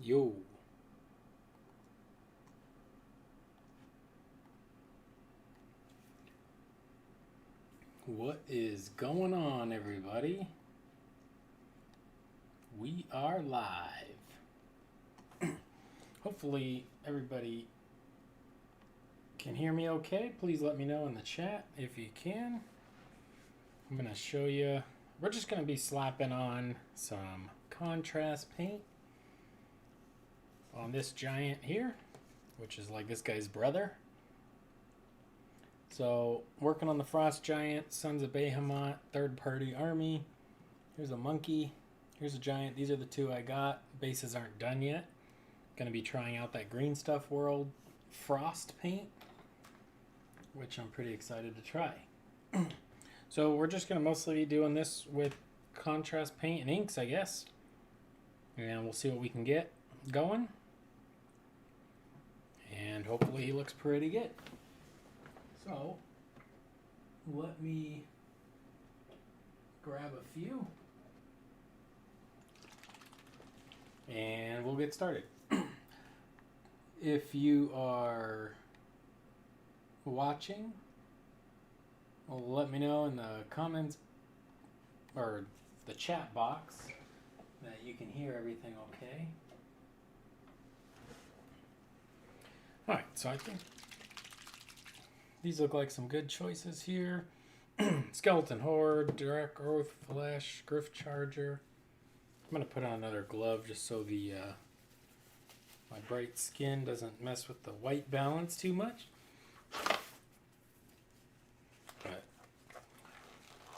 Yo, what is going on, everybody? We are live. Hopefully, everybody can hear me okay. Please let me know in the chat if you can. I'm going to show you. We're just going to be slapping on some contrast paint on this giant here, which is like this guy's brother. So, working on the Frost Giant, Sons of Behemoth, Third Party Army. Here's a monkey. Here's a giant. These are the two I got. Bases aren't done yet. Going to be trying out that Green Stuff World Frost paint, which I'm pretty excited to try. So we're just going to mostly be doing this with contrast paint and inks, I guess. And we'll see what we can get going. And hopefully he looks pretty good. So, let me grab a few. And we'll get started. If you are watching, well, let me know in the comments or the chat box that you can hear everything okay. Alright, so I think these look like some good choices here. Skeleton Horde, Direct Growth Flesh, Gryph-Charger. I'm going to put on another glove just so the my bright skin doesn't mess with the white balance too much. But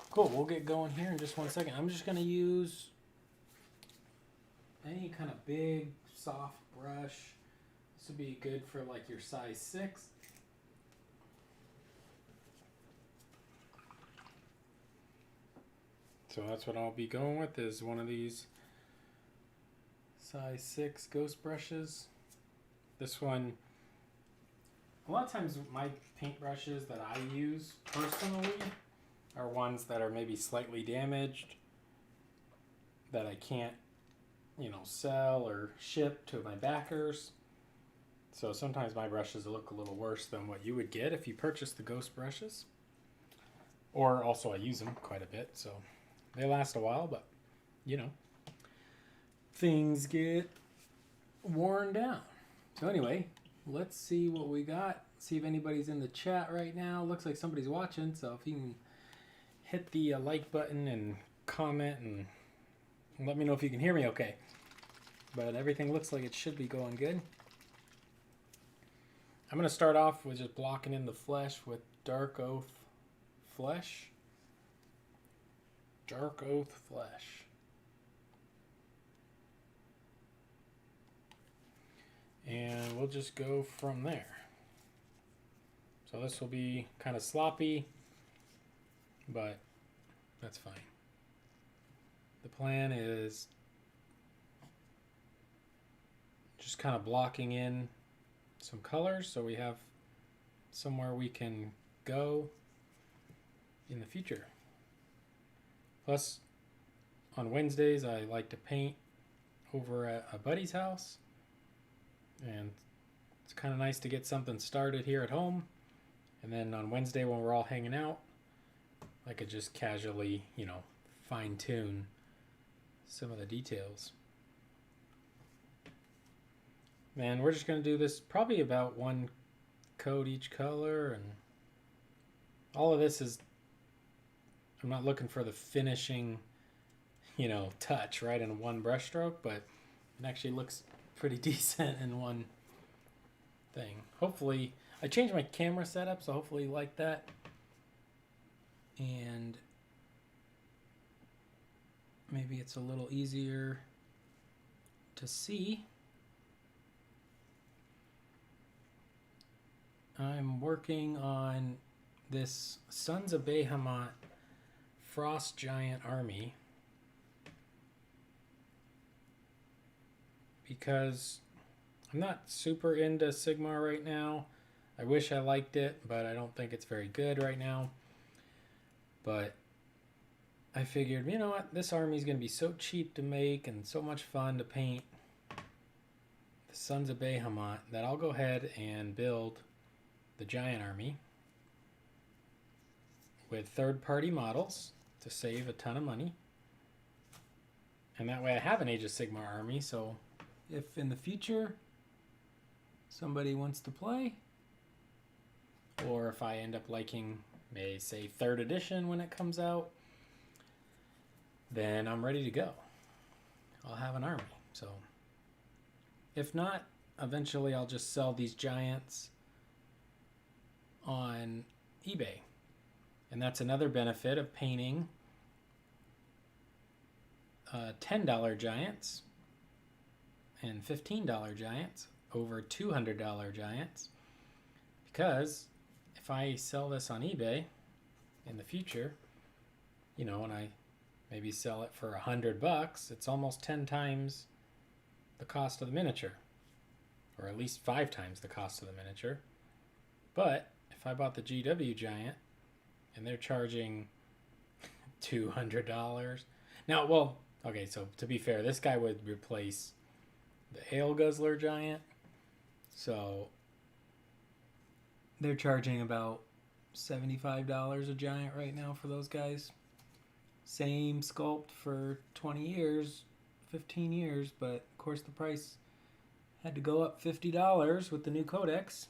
cool, we'll get going here in just 1 second. I'm just going to use any kind of big, soft brush. This would be good for like your size 6. So that's what I'll be going with, is one of these size 6 ghost brushes. This one, a lot of times my paintbrushes that I use personally are ones that are maybe slightly damaged that I can't, sell or ship to my backers. So sometimes my brushes look a little worse than what you would get if you purchased the ghost brushes. Or also I use them quite a bit, so they last a while, but things get worn down. So anyway, let's see what we got. See if anybody's in the chat right now. Looks like somebody's watching, so if you can hit the like button and comment and let me know if you can hear me okay. But everything looks like it should be going good. I'm going to start off with just blocking in the flesh with Dark Oath Flesh. Dark Oath Flesh. And we'll just go from there. So this will be kind of sloppy, but that's fine. The plan is just kind of blocking in some colors so we have somewhere we can go in the future. Plus, on Wednesdays, I like to paint over at a buddy's house. And it's kind of nice to get something started here at home. And then on Wednesday when we're all hanging out, I could just casually, fine tune some of the details. And we're just going to do this probably about 1 coat each color. And all of this is, I'm not looking for the finishing, touch right in one brush stroke, but it actually looks pretty decent in one thing. Hopefully, I changed my camera setup, so hopefully you like that. And maybe it's a little easier to see. I'm working on this Sons of Behemoth Frost Giant Army because I'm not super into Sigmar right now. I wish I liked it, but I don't think it's very good right now. But I figured, you know what, this army is going to be so cheap to make and so much fun to paint the Sons of Bahamut that I'll go ahead and build the giant army with third-party models to save a ton of money. And that way I have an Age of Sigmar army, so if in the future somebody wants to play, or if I end up liking, say, 3rd edition when it comes out, then I'm ready to go. I'll have an army. So if not, eventually I'll just sell these giants on eBay. And that's another benefit of painting $10 giants and $15 giants over $200 giants, because if I sell this on eBay in the future, and I maybe sell it for $100, it's almost 10 times the cost of the miniature, or at least 5 times the cost of the miniature. But if I bought the GW giant and they're charging $200 now, well, okay, so to be fair, this guy would replace the Ale Guzzler giant, so they're charging about $75 a giant right now for those guys. Same sculpt for 20 years, 15 years, but of course the price had to go up $50 with the new codex.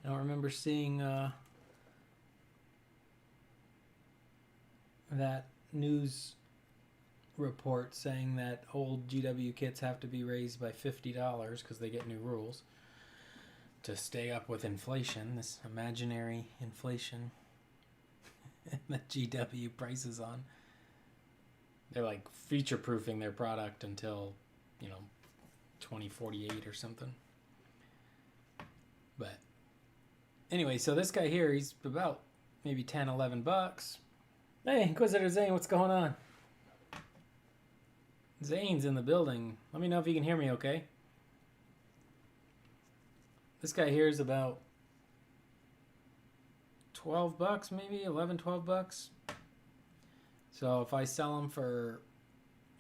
I don't remember seeing that news report saying that old GW kits have to be raised by $50 because they get new rules to stay up with inflation, this imaginary inflation that GW prices on. They're like future-proofing their product until 2048 or something. But anyway, so this guy here, he's about maybe $10-11. Hey, Inquisitor Zane, what's going on? Zane's in the building. Let me know if you can hear me okay. This guy here is about $12, maybe $11-12. So if I sell them for,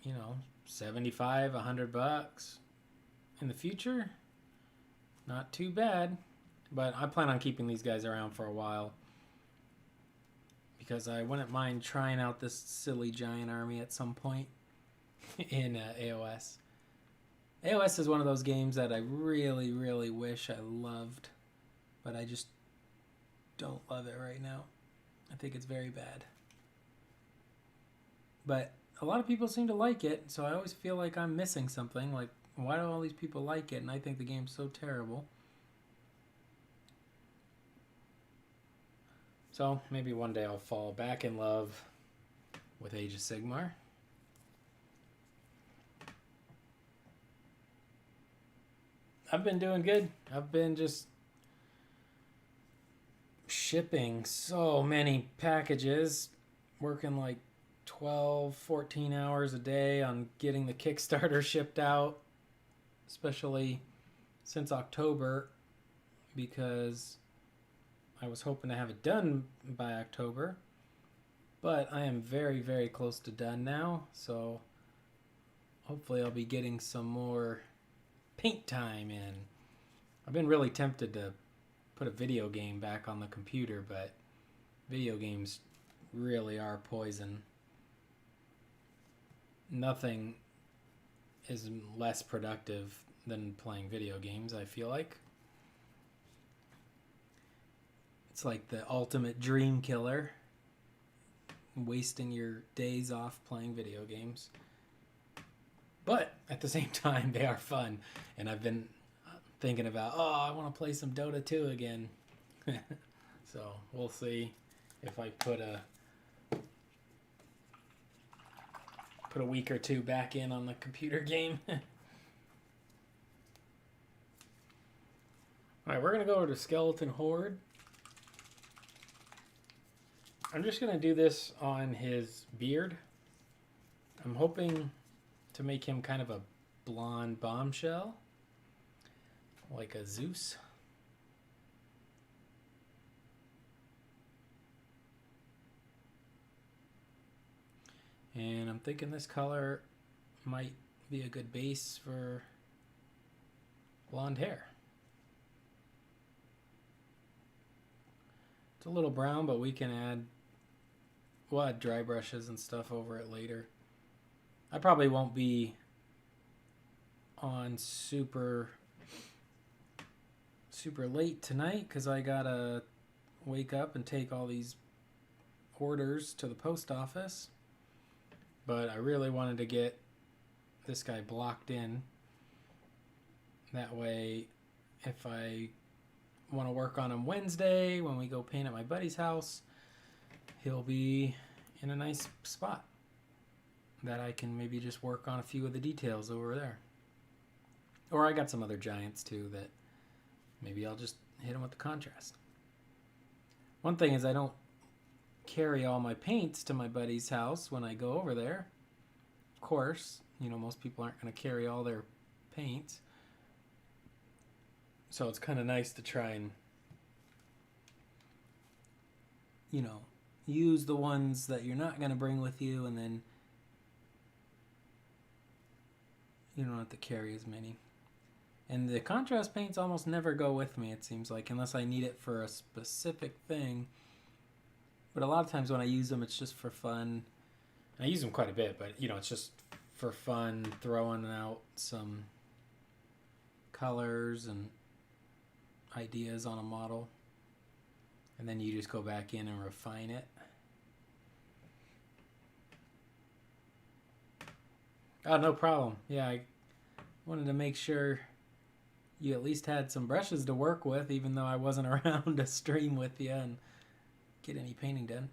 $75, $100 in the future, not too bad. But I plan on keeping these guys around for a while, because I wouldn't mind trying out this silly giant army at some point in AOS. AOS is one of those games that I really, really wish I loved, but I just don't love it right now. I think it's very bad. But a lot of people seem to like it, so I always feel like I'm missing something. Like, why do all these people like it? And I think the game's so terrible. So maybe one day I'll fall back in love with Age of Sigmar. I've been doing good. I've been just shipping so many packages, working like 12, 14 hours a day on getting the Kickstarter shipped out, especially since October, because I was hoping to have it done by October, but I am very, very close to done now, so hopefully I'll be getting some more paint time in. I've been really tempted to put a video game back on the computer, but video games really are poison. Nothing is less productive than playing video games, I feel like. It's like the ultimate dream killer, wasting your days off playing video games. But at the same time, they are fun. And I've been thinking about, I want to play some Dota 2 again. So we'll see if I put a week or two back in on the computer game. All right, we're going to go over to Skeleton Horde. I'm just going to do this on his beard. I'm hoping to make him kind of a blonde bombshell, like a Zeus. And I'm thinking this color might be a good base for blonde hair. It's a little brown, but we'll add dry brushes and stuff over it later. I probably won't be on super late tonight because I gotta wake up and take all these orders to the post office. But I really wanted to get this guy blocked in. That way, if I want to work on him Wednesday when we go paint at my buddy's house, he'll be in a nice spot that I can maybe just work on a few of the details over there. Or I got some other giants too that maybe I'll just hit them with the contrast. One thing is I don't carry all my paints to my buddy's house when I go over there. Of course, most people aren't going to carry all their paints. So it's kind of nice to try and, use the ones that you're not going to bring with you, and then you don't have to carry as many. And the contrast paints almost never go with me, it seems like, unless I need it for a specific thing. But a lot of times when I use them, it's just for fun. And I use them quite a bit, but, it's just for fun, throwing out some colors and ideas on a model. And then you just go back in and refine it. Oh, no problem. Yeah, I wanted to make sure you at least had some brushes to work with, even though I wasn't around to stream with you and get any painting done.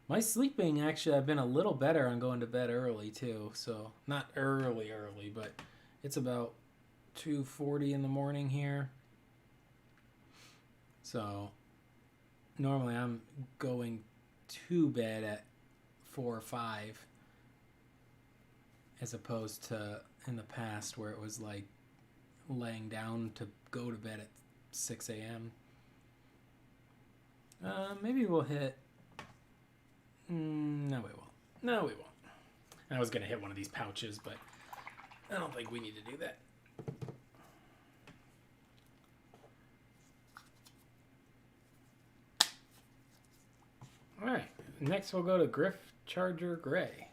My sleeping, actually, I've been a little better on going to bed early, too. So, not early, but it's about 2:40 in the morning here. So, normally I'm going to bed at 4 or 5, as opposed to in the past where it was like laying down to go to bed at 6 a.m. Maybe we'll hit... No, we won't. I was going to hit one of these pouches, but I don't think we need to do that. Alright, next we'll go to Gryph-Charger Gray.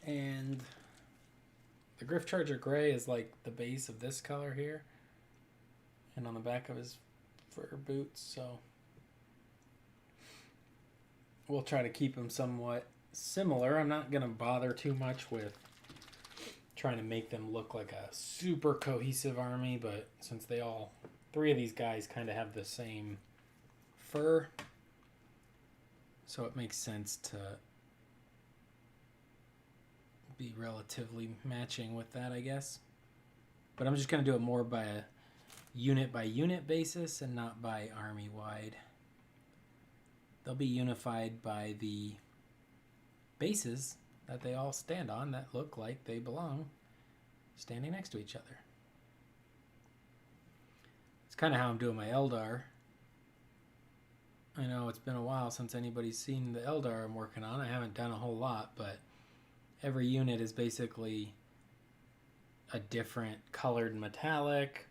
And the Gryph-Charger Gray is like the base of this color here, and on the back of his fur boots, so we'll try to keep them somewhat similar. I'm not going to bother too much with trying to make them look like a super cohesive army, but since three of these guys kind of have the same fur, so it makes sense to be relatively matching with that, I guess. But I'm just going to do it more by a unit basis and not by army wide. They'll be unified by the bases that they all stand on that look like they belong standing next to each other. It's kind of how I'm doing my Eldar. I know it's been a while since anybody's seen the Eldar I'm working on. I haven't done a whole lot, but every unit is basically a different colored metallic,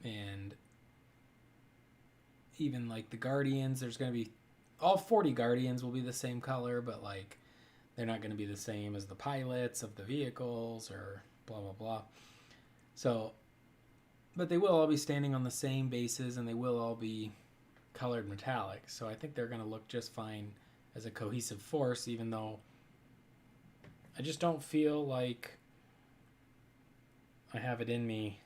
and even like the Guardians, there's going to be all 40 Guardians will be the same color, but like they're not going to be the same as the pilots of the vehicles or blah blah blah. So, but they will all be standing on the same bases, and they will all be colored metallic. So I think they're going to look just fine as a cohesive force, even though I just don't feel like I have it in me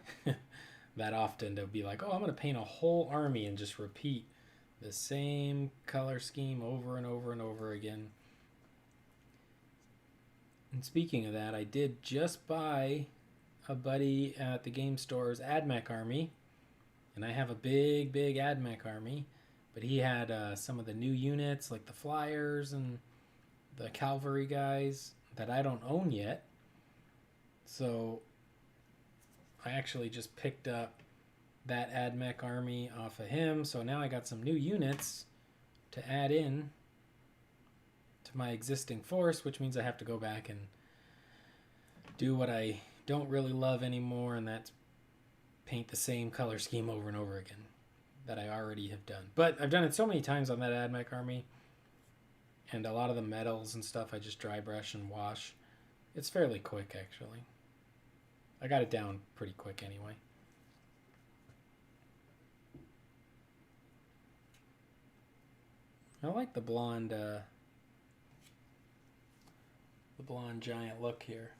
that often to be like, oh, I'm going to paint a whole army and just repeat the same color scheme over and over and over again. And speaking of that, I did just buy a buddy at the game store's AdMech army, and I have a big AdMech army, but he had some of the new units like the Flyers and the Cavalry guys that I don't own yet. So I actually just picked up that AdMech army off of him. So now I got some new units to add in to my existing force, which means I have to go back and do what I don't really love anymore, and that's paint the same color scheme over and over again that I already have done. But I've done it so many times on that AdMech Army, and a lot of the metals and stuff I just dry brush and wash. It's fairly quick, actually. I got it down pretty quick anyway. I like the blonde giant look here.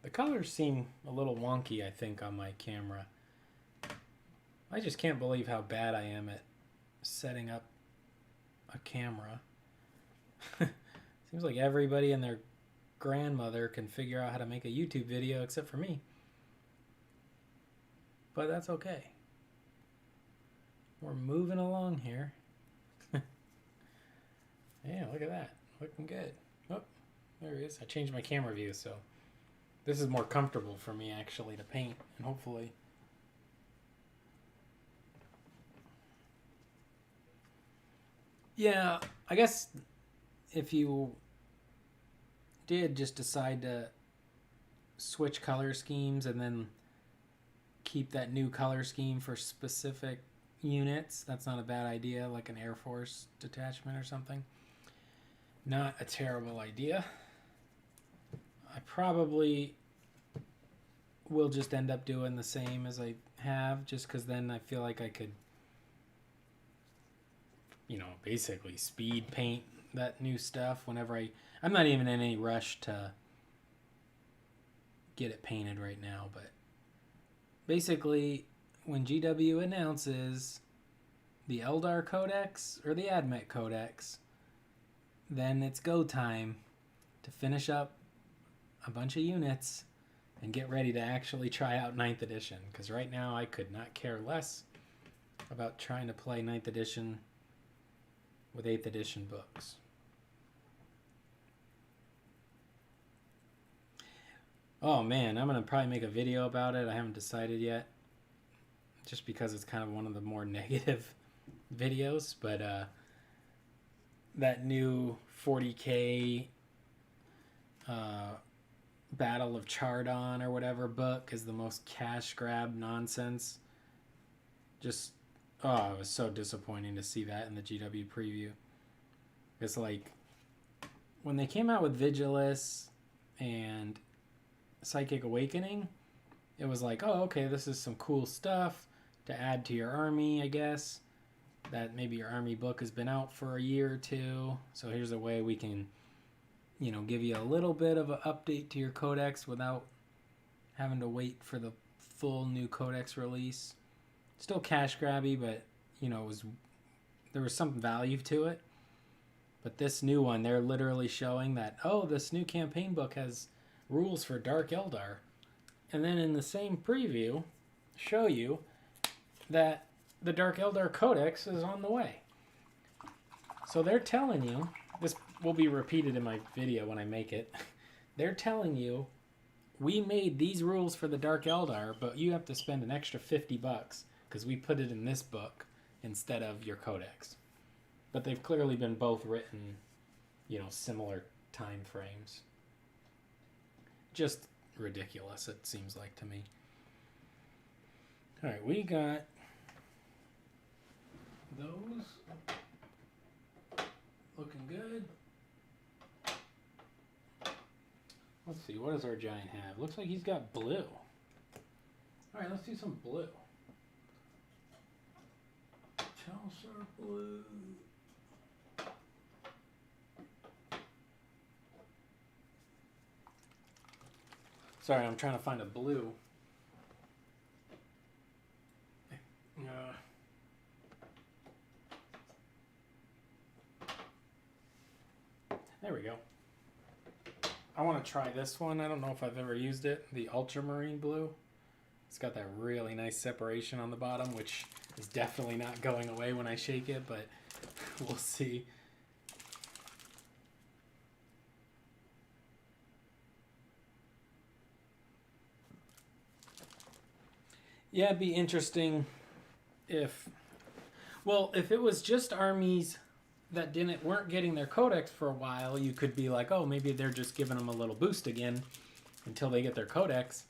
The colors seem a little wonky, I think, on my camera. I just can't believe how bad I am at setting up a camera. Seems like everybody and their grandmother can figure out how to make a YouTube video except for me. But that's okay. We're moving along here. Yeah, look at that. Looking good. Oh, there he is. I changed my camera view, so this is more comfortable for me actually to paint, and hopefully yeah, I guess if you did just decide to switch color schemes and then keep that new color scheme for specific units, that's not a bad idea, like an Air Force detachment or something. Not a terrible idea. I probably will just end up doing the same as I have, just because then I feel like I could, you know, basically speed paint that new stuff whenever I'm not even in any rush to get it painted right now, but basically when GW announces the Eldar Codex or the AdMech Codex, then it's go time to finish up a bunch of units and get ready to actually try out 9th edition, because right now I could not care less about trying to play 9th edition with 8th edition books. Oh man, I'm going to probably make a video about it. I haven't decided yet, just because it's kind of one of the more negative videos, but that new 40K Battle of Chardon or whatever book is the most cash grab nonsense. Just, oh, it was so disappointing to see that in the GW preview. It's like, when they came out with Vigilus and Psychic Awakening, it was like, oh, okay, this is some cool stuff to add to your army, I guess. That maybe your army book has been out for a year or two, so here's a way we can, you know, give you a little bit of an update to your codex without having to wait for the full new codex release. Still cash grabby, but you know, there was some value to it. But this new one, they're literally showing that, oh, this new campaign book has rules for Dark Eldar, and then in the same preview show you that the Dark Eldar Codex is on the way. So they're telling you, this will be repeated in my video when I make it, they're telling you, we made these rules for the Dark Eldar, but you have to spend an extra $50 because we put it in this book instead of your codex. But they've clearly been both written, you know, similar time frames. Just ridiculous, it seems like to me. All right, we got those looking good. Let's see, what does our giant have? Looks like he's got blue. All right, let's do some blue. Chaucer blue. Sorry, I'm trying to find a blue. There we go. I want to try this one. I don't know if I've ever used it. The Ultramarine blue. It's got that really nice separation on the bottom, which is definitely not going away when I shake it, but we'll see. Yeah, it'd be interesting if it was just armies that weren't getting their codex for a while, you could be like, oh, maybe they're just giving them a little boost again until they get their codex.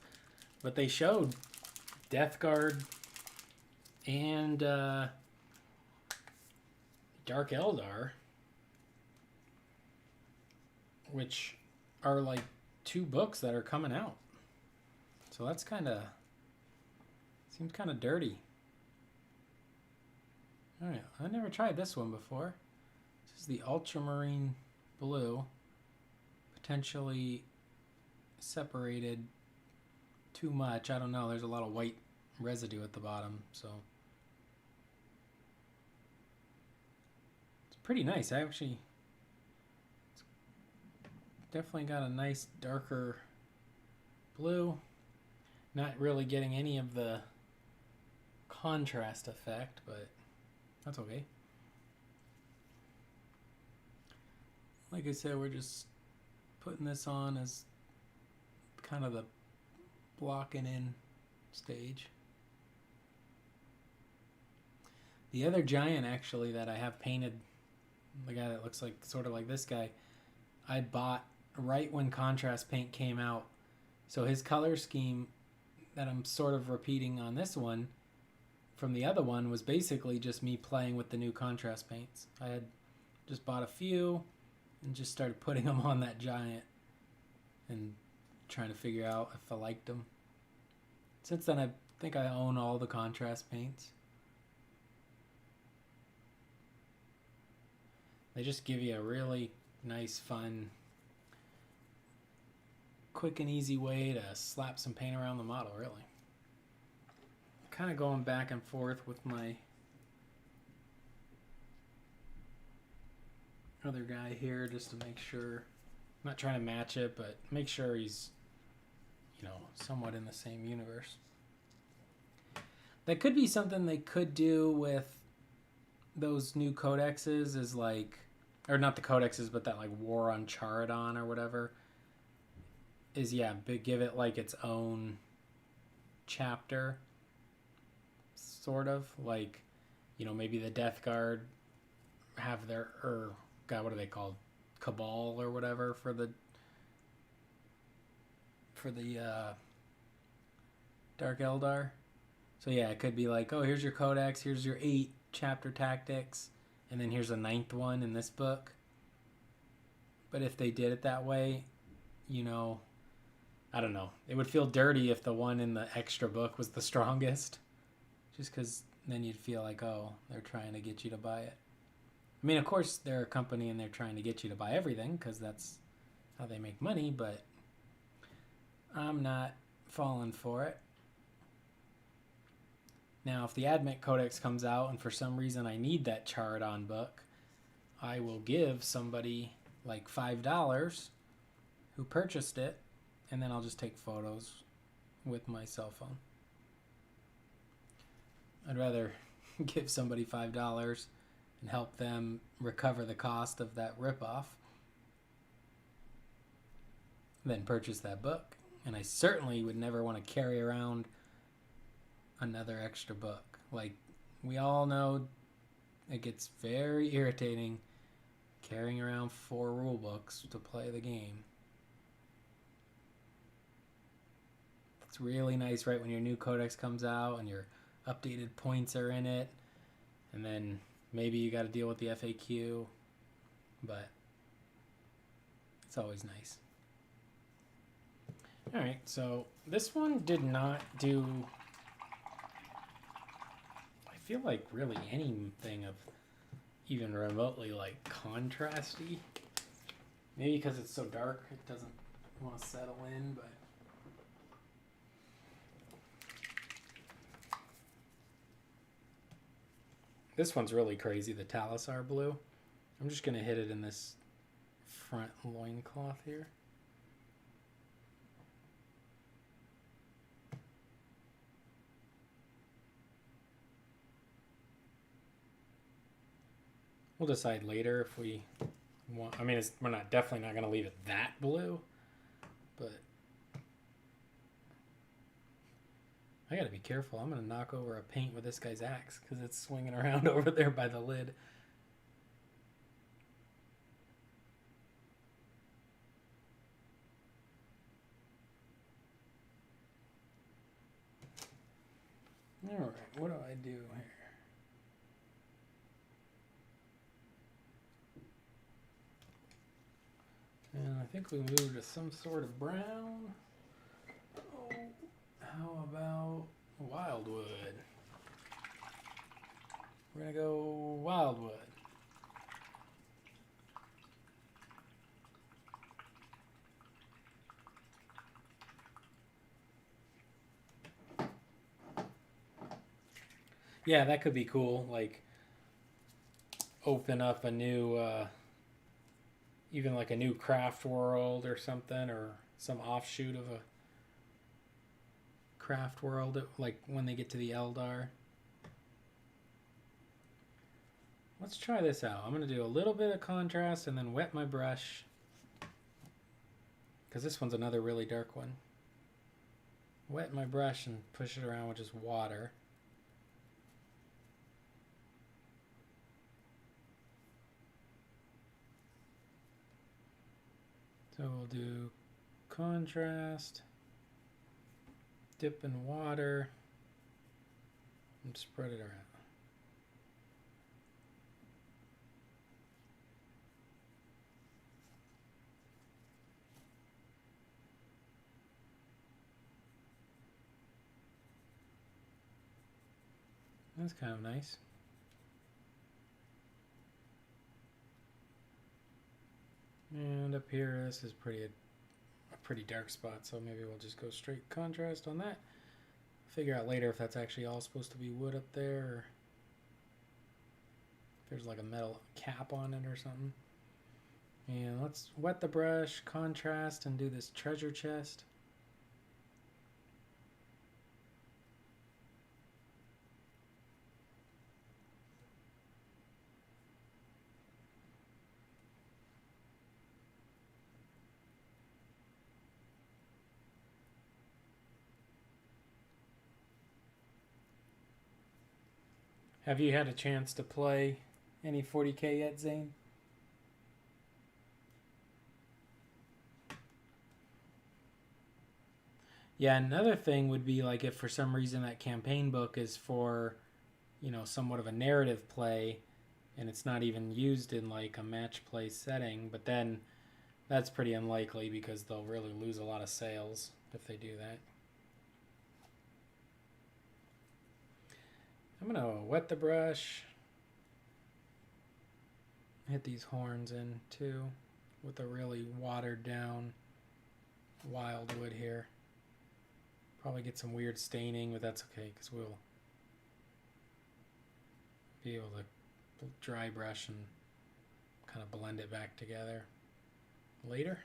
But they showed Death Guard and Dark Eldar, which are like 2 books that are coming out. So that's seems kind of dirty. All right, I never tried this one before. This is the Ultramarine Blue, potentially separated too much. I don't know. There's a lot of white residue at the bottom, so it's pretty nice. It's definitely got a nice darker blue. Not really getting any of the contrast effect, but that's okay. Like I said, we're just putting this on as kind of the blocking in stage. The other giant actually that I have painted, the guy that looks like sort of like this guy, I bought right when contrast paint came out. So his color scheme that I'm sort of repeating on this one from the other one was basically just me playing with the new contrast paints. I had just bought a few and just started putting them on that giant and trying to figure out if I liked them. Since then, I think I own all the contrast paints. They just give you a really nice, fun, quick and easy way to slap some paint around the model, really. Kind of going back and forth with my other guy here just to make sure. I'm not trying to match it, but make sure he's, somewhat in the same universe. That could be something they could do with those new codexes, is like, or not the codexes, but that like War on Charadon or whatever, is give it like its own chapter, sort of like, maybe the Death Guard have their, what are they called, Cabal or whatever for the Dark Eldar. So yeah, it could be like, oh, here's your codex, here's your 8 chapter tactics, and then here's a 9th one in this book. But if they did it that way, I don't know. It would feel dirty if the one in the extra book was the strongest. Just because then you'd feel like, oh, they're trying to get you to buy it. I mean, of course, they're a company and they're trying to get you to buy everything because that's how they make money, but I'm not falling for it. Now, if the Admech Codex comes out and for some reason I need that Charadon book, I will give somebody like $5 who purchased it, and then I'll just take photos with my cell phone. I'd rather give somebody $5 and help them recover the cost of that ripoff than purchase that book. And I certainly would never want to carry around another extra book. Like, we all know it gets very irritating carrying around 4 rule books to play the game. It's really nice right when your new codex comes out and your updated points are in it, and then maybe you got to deal with the FAQ, but it's always nice. Alright, so this one did not do, I feel like, really anything of even remotely like contrasty. Maybe because it's so dark it doesn't want to settle in, but this one's really crazy, the Talassar blue. I'm just going to hit it in this front loincloth here. We'll decide later if we want. I mean, we're definitely not going to leave it that blue, but I got to be careful. I'm going to knock over a paint with this guy's axe because it's swinging around over there by the lid. All right, what do I do here? And I think we moved to some sort of brown. Oh, how about wildwood? We're gonna go wildwood. Yeah, that could be cool. Like, open up a new, even like a new craft world or something, or some offshoot of a craft world, like when they get to the Eldar. Let's try this out. I'm going to do a little bit of contrast and then wet my brush, because this one's another really dark one. Wet my brush and push it around with just water. So we'll do contrast, dip in water, and spread it around. That's kind of nice. And up here, this is a pretty dark spot, so maybe we'll just go straight contrast on that. Figure out later if that's actually all supposed to be wood up there, or if there's like a metal cap on it or something. And let's wet the brush, contrast, and do this treasure chest. Have you had a chance to play any 40K yet, Zane? Yeah, another thing would be like if for some reason that campaign book is for, somewhat of a narrative play and it's not even used in like a match play setting, but then that's pretty unlikely because they'll really lose a lot of sales if they do that. I'm going to wet the brush, hit these horns in too with a really watered down wildwood here. Probably get some weird staining, but that's okay because we'll be able to dry brush and kind of blend it back together later.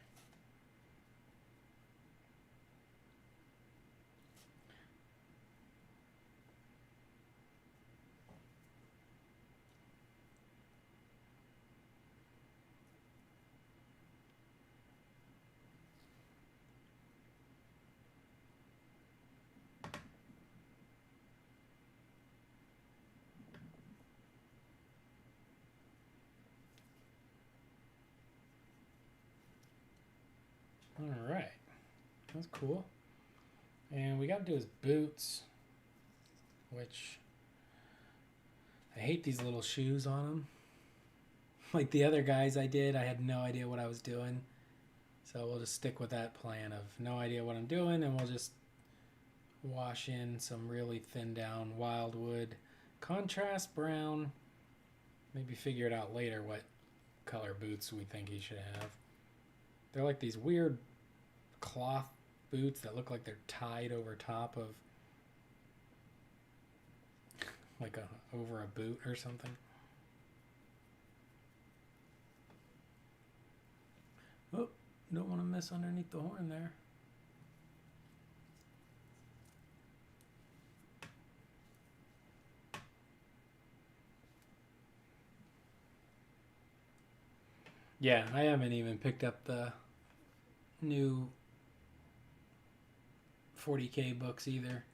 All right, that's cool. And we got to do his boots, which I hate these little shoes on him. Like the other guys I did, I had no idea what I was doing. So we'll just stick with that plan of no idea what I'm doing, and we'll just wash in some really thin down wildwood, contrast brown, maybe figure it out later what color boots we think he should have. They're like these weird cloth boots that look like they're tied over top of like over a boot or something. Oh, don't want to miss underneath the horn there. Yeah, I haven't even picked up the new 40K books either.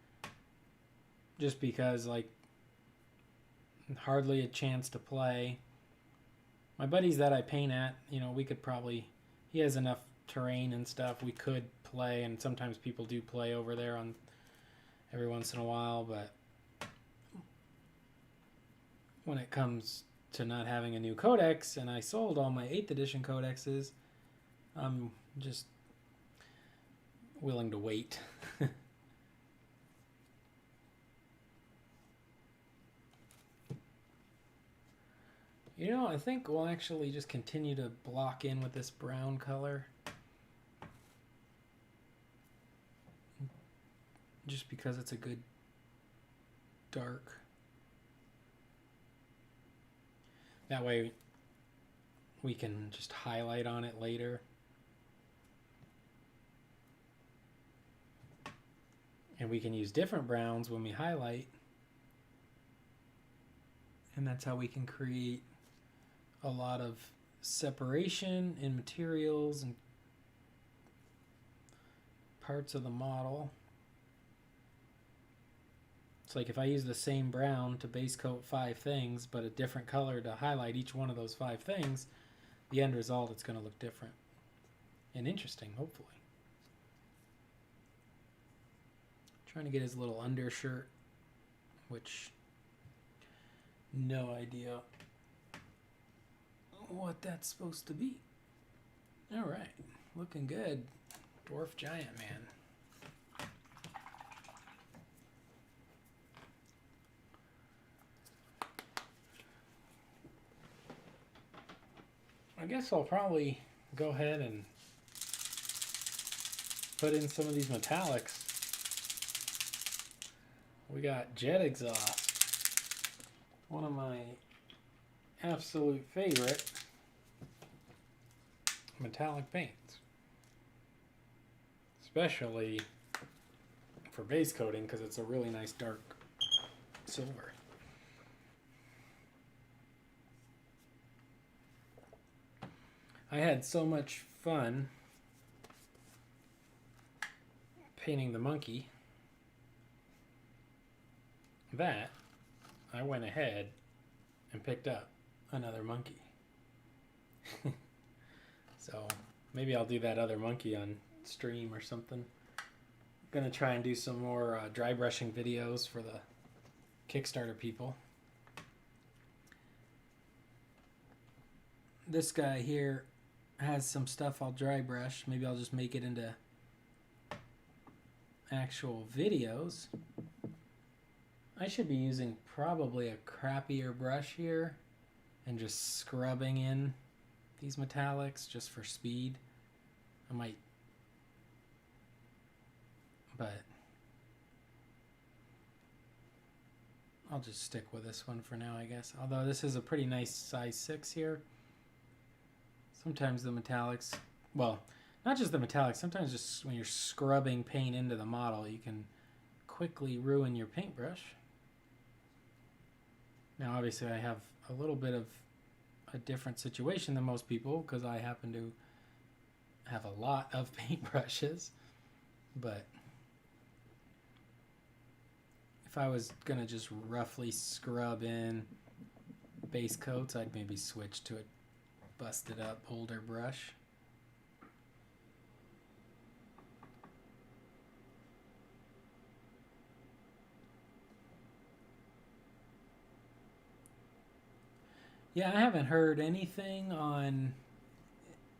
Just because, like, hardly a chance to play. My buddies that I paint at, we could probably, he has enough terrain and stuff, we could play, and sometimes people do play over there on every once in a while, but when it comes to not having a new codex, and I sold all my 8th edition codexes, I'm just willing to wait. You know, I think we'll actually just continue to block in with this brown color. Just because it's a good dark. That way we can just highlight on it later. And we can use different browns when we highlight. And that's how we can create a lot of separation in materials and parts of the model. It's like if I use the same brown to base coat 5 things, but a different color to highlight each one of those 5 things, the end result is going to look different and interesting, hopefully. Trying to get his little undershirt, which no idea what that's supposed to be. All right, looking good. Dwarf Giant Man. I guess I'll probably go ahead and put in some of these metallics. We got Jet Exhaust, one of my absolute favorite metallic paints, especially for base coating because it's a really nice dark silver. I had so much fun painting the monkey that I went ahead and picked up another monkey. So maybe I'll do that other monkey on stream or something. I'm gonna try and do some more dry brushing videos for the Kickstarter people. This guy here has some stuff I'll dry brush. Maybe I'll just make it into actual videos. I should be using probably a crappier brush here and just scrubbing in these metallics just for speed. I might, but I'll just stick with this one for now, I guess. Although this is a pretty nice size 6 here. Sometimes the metallics, well, not just the metallics, sometimes just when you're scrubbing paint into the model, you can quickly ruin your paintbrush. Now, obviously, I have a little bit of a different situation than most people because I happen to have a lot of paintbrushes. But if I was going to just roughly scrub in base coats, I'd maybe switch to a busted up older brush. Yeah, I haven't heard anything on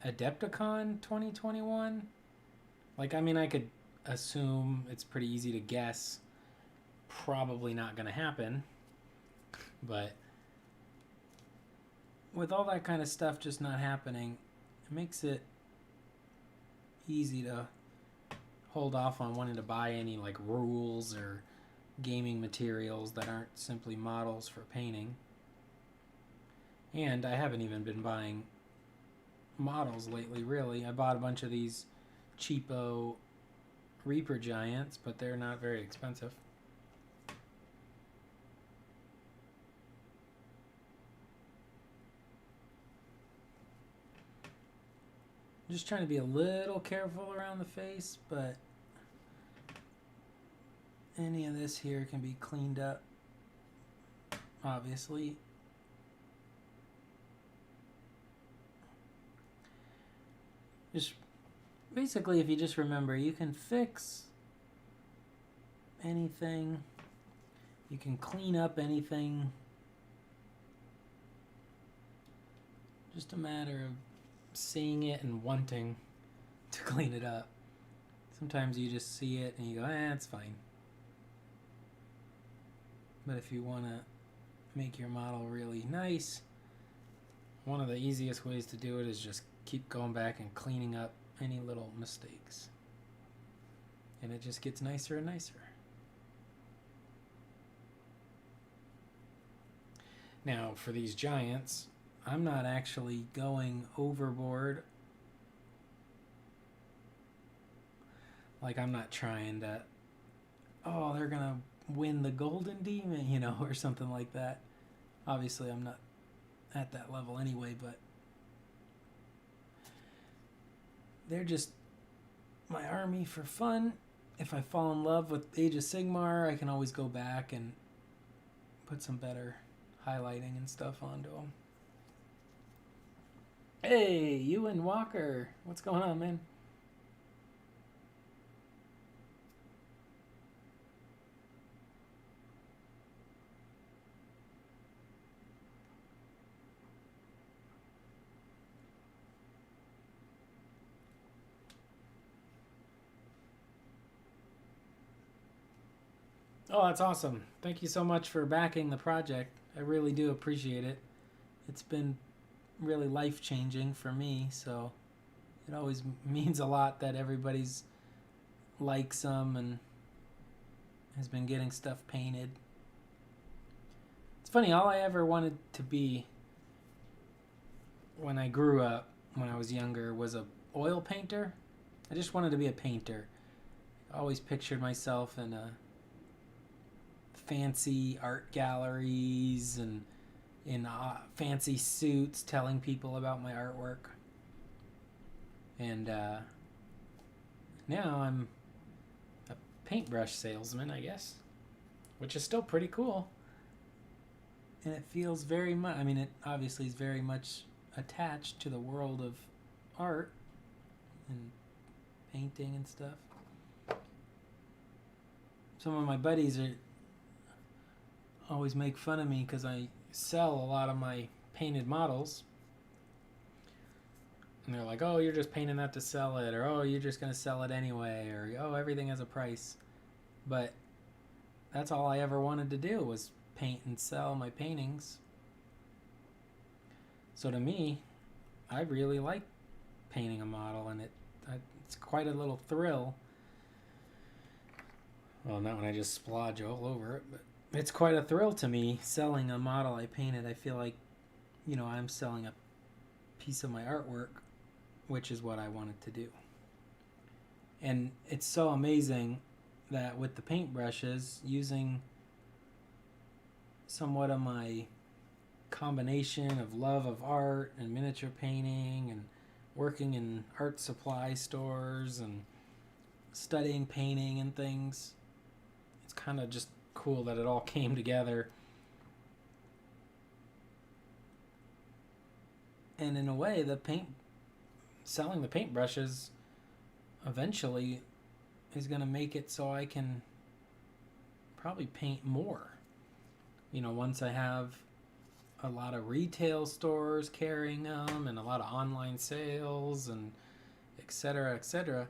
Adepticon 2021. Like, I mean, I could assume it's pretty easy to guess. Probably not going to happen. But with all that kind of stuff just not happening, it makes it easy to hold off on wanting to buy any, like, rules or gaming materials that aren't simply models for painting. And I haven't even been buying models lately, really. I bought a bunch of these cheapo Reaper Giants, but they're not very expensive. I'm just trying to be a little careful around the face, but any of this here can be cleaned up, obviously. Just basically, if you just remember, you can fix anything, you can clean up anything Just a matter of seeing it and wanting to clean it up. Sometimes you just see it and you go, it's fine. But if you want to make your model really nice, one of the easiest ways to do it is just keep going back and cleaning up any little mistakes. And it just gets nicer and nicer. Now, for these giants, I'm not actually going overboard. Like, I'm not trying to, they're going to win the Golden Demon, or something like that. Obviously, I'm not at that level anyway, but they're just my army for fun. If I fall in love with Age of Sigmar, I can always go back and put some better highlighting and stuff onto them. Hey, Ewan Walker. What's going on, man? Oh, that's awesome. Thank you so much for backing the project. I really do appreciate it. It's been really life-changing for me, so it always means a lot that everybody's likes them and has been getting stuff painted. It's funny, all I ever wanted to be when I grew up, when I was younger, was a oil painter. I just wanted to be a painter. I always pictured myself in a fancy art galleries and in fancy suits telling people about my artwork. And now I'm a paintbrush salesman, I guess, which is still pretty cool. And it feels very much, it obviously is very much attached to the world of art and painting and stuff. Some of my buddies always make fun of me because I sell a lot of my painted models. And they're like, oh, you're just painting that to sell it, or oh, you're just going to sell it anyway, or oh, everything has a price. But that's all I ever wanted to do was paint and sell my paintings. So to me, I really like painting a model, and it's quite a little thrill. Well, not when I just splodge all over it, but it's quite a thrill to me selling a model I painted. I feel like, I'm selling a piece of my artwork, which is what I wanted to do. And it's so amazing that with the paintbrushes, using somewhat of my combination of love of art and miniature painting and working in art supply stores and studying painting and things, it's kind of just cool that it all came together. And in a way, selling the paintbrushes eventually is going to make it so I can probably paint more. Once I have a lot of retail stores carrying them and a lot of online sales and et cetera,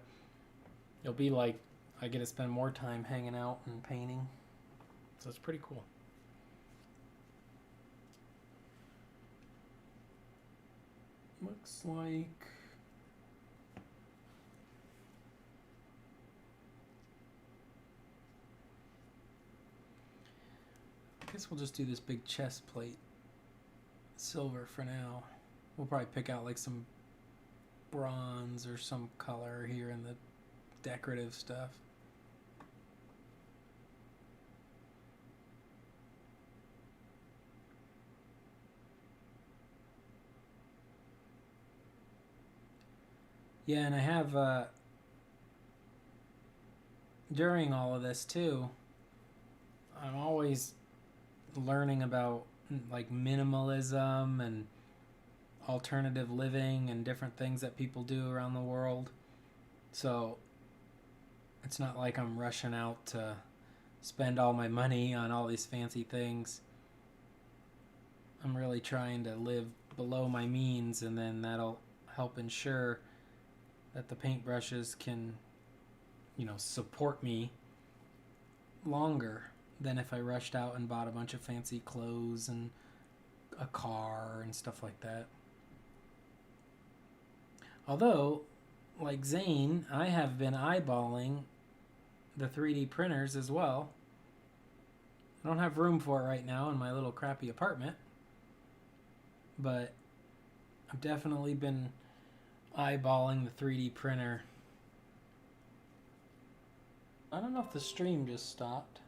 it'll be like I get to spend more time hanging out and painting. So it's pretty cool. Looks like I guess we'll just do this big chest plate silver for now. We'll probably pick out like some bronze or some color here in the decorative stuff. Yeah, and I have during all of this too, I'm always learning about like minimalism and alternative living and different things that people do around the world. So it's not like I'm rushing out to spend all my money on all these fancy things. I'm really trying to live below my means, and then that'll help ensure that the paintbrushes can, support me longer than if I rushed out and bought a bunch of fancy clothes and a car and stuff like that. Although, like Zane, I have been eyeballing the 3D printers as well. I don't have room for it right now in my little crappy apartment, but I've definitely been eyeballing the 3D printer. I don't know if the stream just stopped.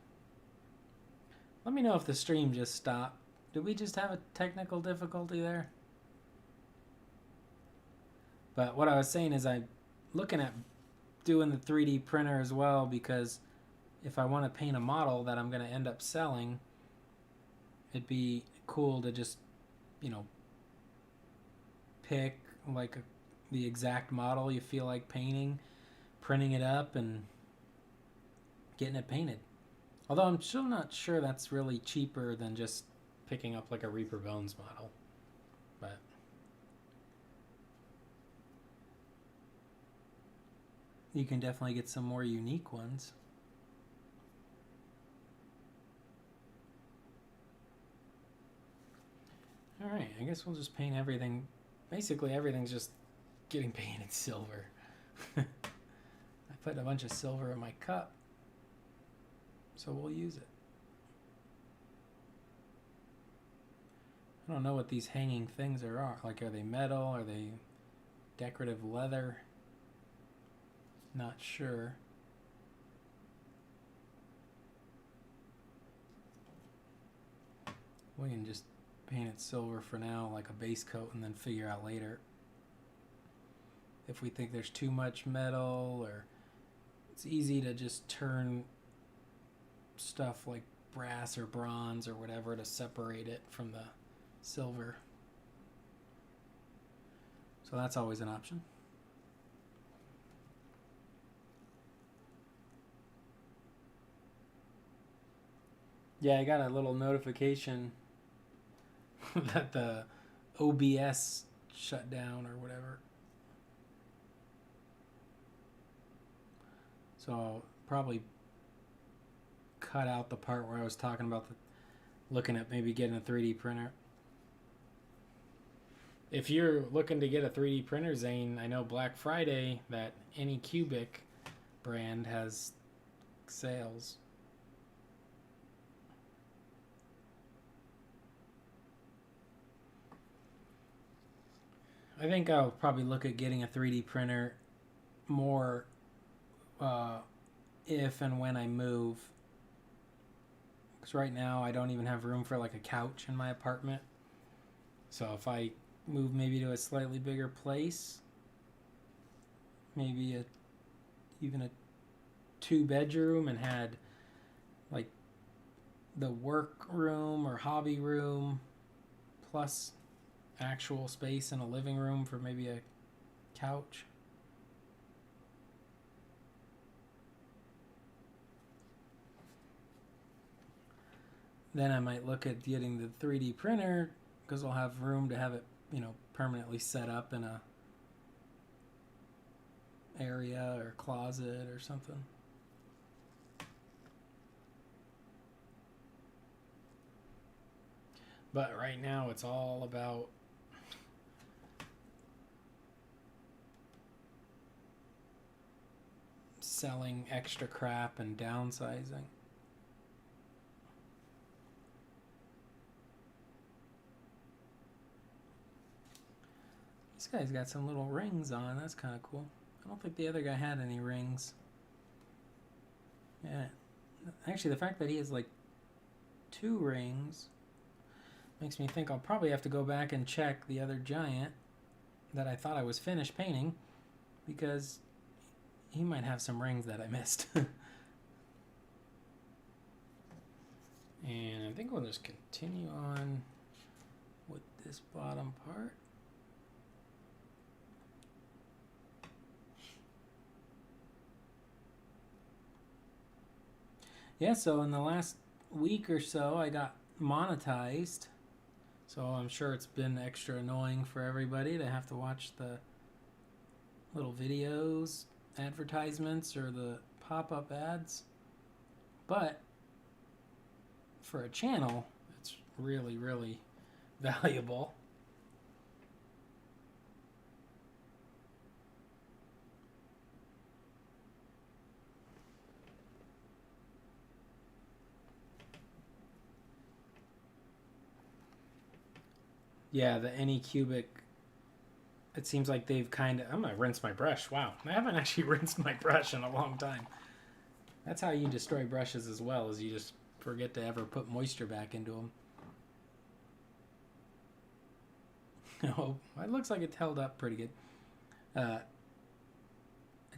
Let me know if the stream just stopped. Did we just have a technical difficulty there? But what I was saying is I'm looking at doing the 3D printer as well, because if I want to paint a model that I'm going to end up selling, it'd be cool to just, pick like the exact model you feel like painting, printing it up, and getting it painted. Although I'm still not sure that's really cheaper than just picking up like a Reaper Bones model. But you can definitely get some more unique ones. Alright, I guess we'll just paint everything. Basically everything's just getting painted silver. I put a bunch of silver in my cup, so we'll use it. I don't know what these hanging things are. Like, are they metal? Are they decorative leather? Not sure. We can just paint it silver for now, like a base coat, and then figure out later if we think there's too much metal, or it's easy to just turn stuff like brass or bronze or whatever to separate it from the silver. So that's always an option. Yeah, I got a little notification that the OBS shut down or whatever. So I'll probably cut out the part where I was talking about looking at maybe getting a 3D printer. If you're looking to get a 3D printer, Zane, I know Black Friday, that Anycubic brand has sales. I think I'll probably look at getting a 3D printer more if and when I move. Because right now I don't even have room for like a couch in my apartment. So if I move maybe to a slightly bigger place, maybe even a 2-bedroom, and had like the work room or hobby room plus actual space in a living room for maybe a couch. Then I might look at getting the 3D printer, because I'll have room to have it, permanently set up in a area or closet or something. But right now it's all about selling extra crap and downsizing. This guy's got some little rings on. That's kind of cool. I don't think the other guy had any rings. Yeah. Actually, the fact that he has like 2 rings makes me think I'll probably have to go back and check the other giant that I thought I was finished painting, because he might have some rings that I missed. And I think we'll just continue on with this bottom part. Yeah, so in the last week or so, I got monetized So I'm sure it's been extra annoying for everybody to have to watch the little videos, advertisements, or the pop-up ads. But for a channel, it's really, really valuable. Yeah, the Anycubic, it seems like they've kind of... I'm going to rinse my brush. Wow, I haven't actually rinsed my brush in a long time. That's how you destroy brushes as well, is you just forget to ever put moisture back into them. Oh, it looks like it's held up pretty good. It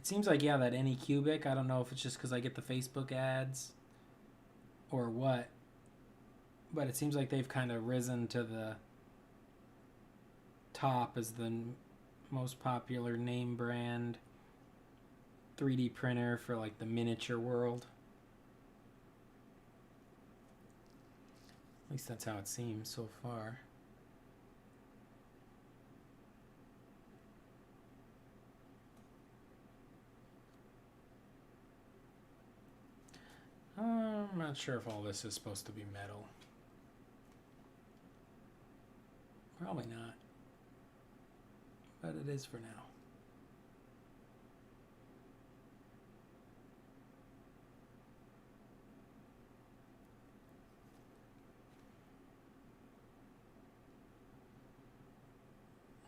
seems like, yeah, that Anycubic, I don't know if it's just because I get the Facebook ads or what, but it seems like they've kind of risen to the top as the most popular name brand 3D printer for like the miniature world. At least that's how it seems so far. I'm not sure if all this is supposed to be metal. Probably not. But it is for now.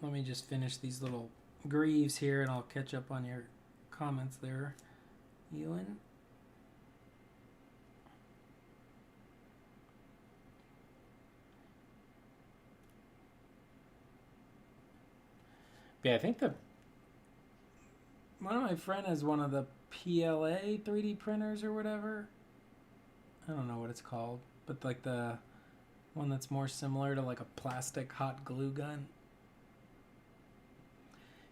Let me just finish these little greaves here and I'll catch up on your comments there, Ewan. Yeah, I think one of my friends has one of the PLA 3D printers or whatever. I don't know what it's called, but like the one that's more similar to like a plastic hot glue gun.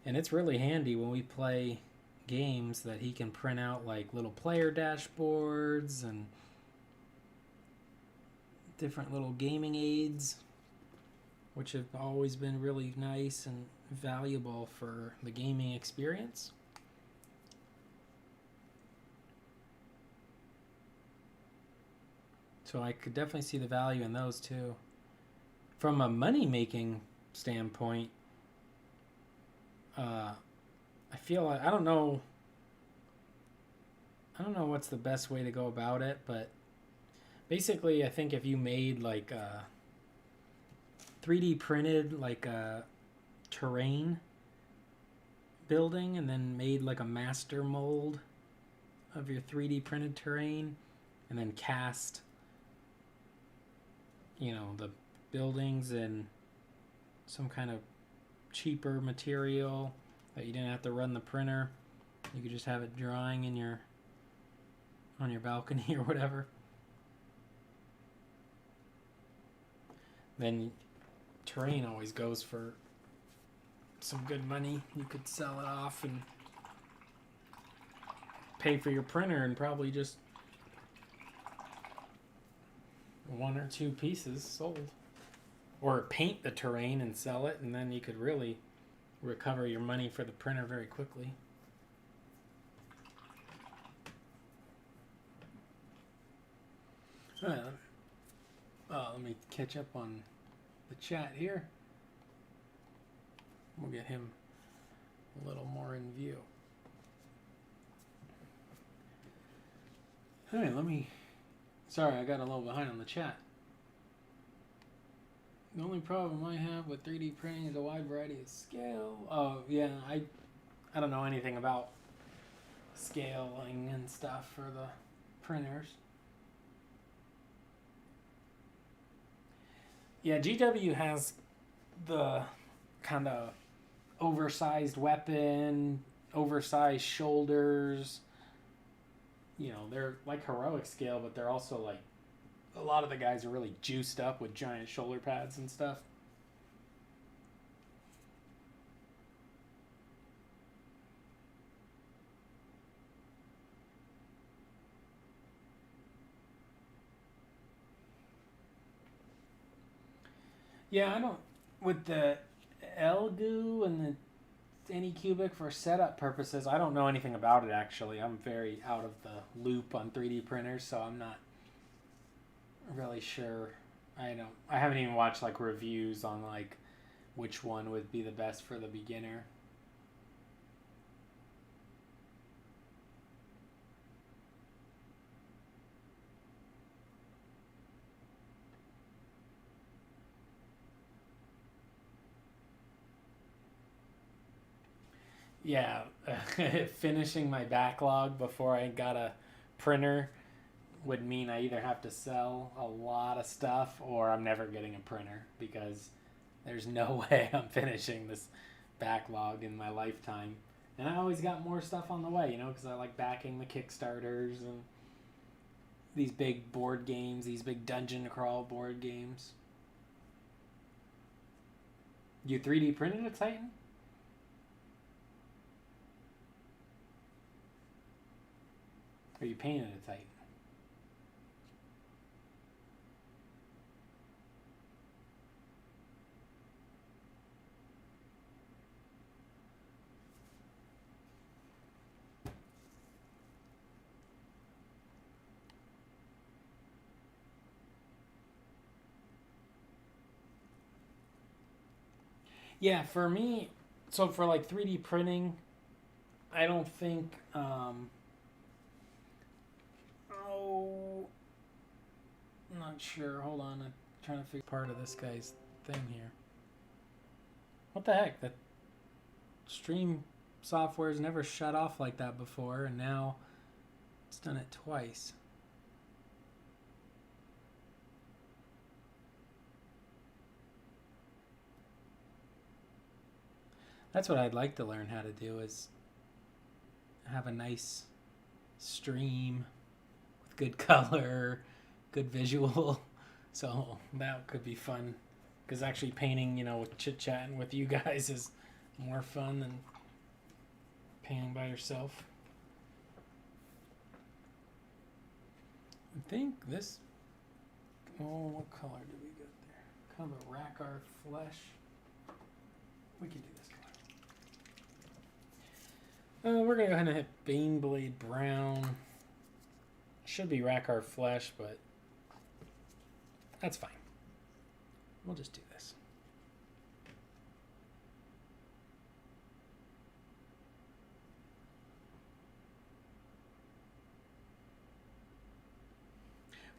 And it's really handy when we play games that he can print out like little player dashboards and different little gaming aids, which have always been really nice and valuable for the gaming experience. So I could definitely see the value in those too. From a money-making standpoint, I feel like I don't know what's the best way to go about it, but basically I think if you made like a 3D printed like a terrain building and then made like a master mold of your 3D printed terrain and then cast, you know, the buildings in some kind of cheaper material that you didn't have to run the printer. You could just have it drawing in on your balcony or whatever. Then terrain always goes for some good money. You could sell it off and pay for your printer and probably just one or two pieces sold. Or paint the terrain and sell it, and then you could really recover your money for the printer very quickly. Let me catch up on the chat here. We'll get him a little more in view. Alright, sorry, I got a little behind on the chat. The only problem I have with 3D printing is a wide variety of scale. Oh, yeah, I don't know anything about scaling and stuff for the printers. Yeah, GW has the kind of oversized weapon, oversized shoulders. You know, they're like heroic scale, but they're also like, a lot of the guys are really juiced up with giant shoulder pads and stuff. Yeah, I don't. With the Elgoo and the Anycubic for setup purposes, I don't know anything about it actually. I'm very out of the loop on 3D printers, so I'm not really sure. I haven't even watched like reviews on like which one would be the best for the beginner. Yeah, finishing my backlog before I got a printer would mean I either have to sell a lot of stuff or I'm never getting a printer because there's no way I'm finishing this backlog in my lifetime. And I always got more stuff on the way, because I like backing the Kickstarters and these big board games, these big dungeon crawl board games. You 3D printed a Titan? Or you painted a Titan? Yeah, for me, so for like 3D printing, I don't think. Oh, I'm not sure. Hold on, I'm trying to figure part of this guy's thing here. What the heck? That stream software's never shut off like that before, and now it's done it twice. That's what I'd like to learn how to do is have a nice stream with good color, good visual. So that could be fun. Because actually painting, with chit chatting with you guys is more fun than painting by yourself. I think this. Oh, what color do we get there? Kind of a Rackard flesh. We can do this color. We're gonna go ahead and hit Baneblade Brown. Should be Rackard flesh, but that's fine. We'll just do this.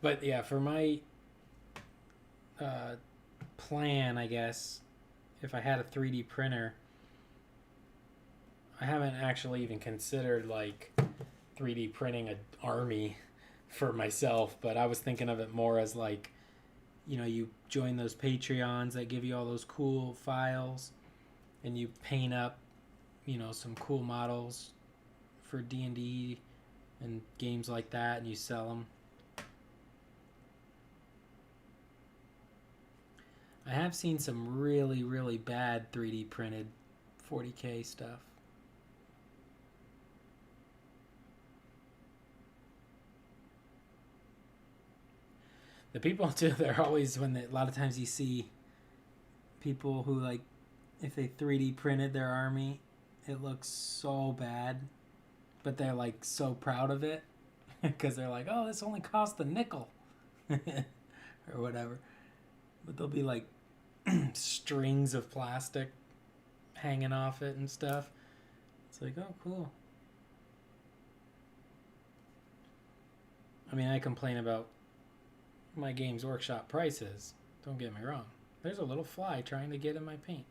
But yeah, for my plan, I guess, if I had a 3D printer, I haven't actually even considered like 3D printing an army for myself, but I was thinking of it more as like, you join those Patreons that give you all those cool files and you paint up, some cool models for D&D and games like that and you sell them. I have seen some really, really bad 3D printed 40K stuff. The people too, they're always, a lot of times you see people who like, if they 3D printed their army, it looks so bad, but they're like so proud of it because they're like, oh, this only cost a nickel or whatever. But there'll be like strings of plastic hanging off it and stuff. It's like, oh, cool. I mean, I complain about my Games Workshop prices. Don't get me wrong. There's a little fly trying to get in my paint.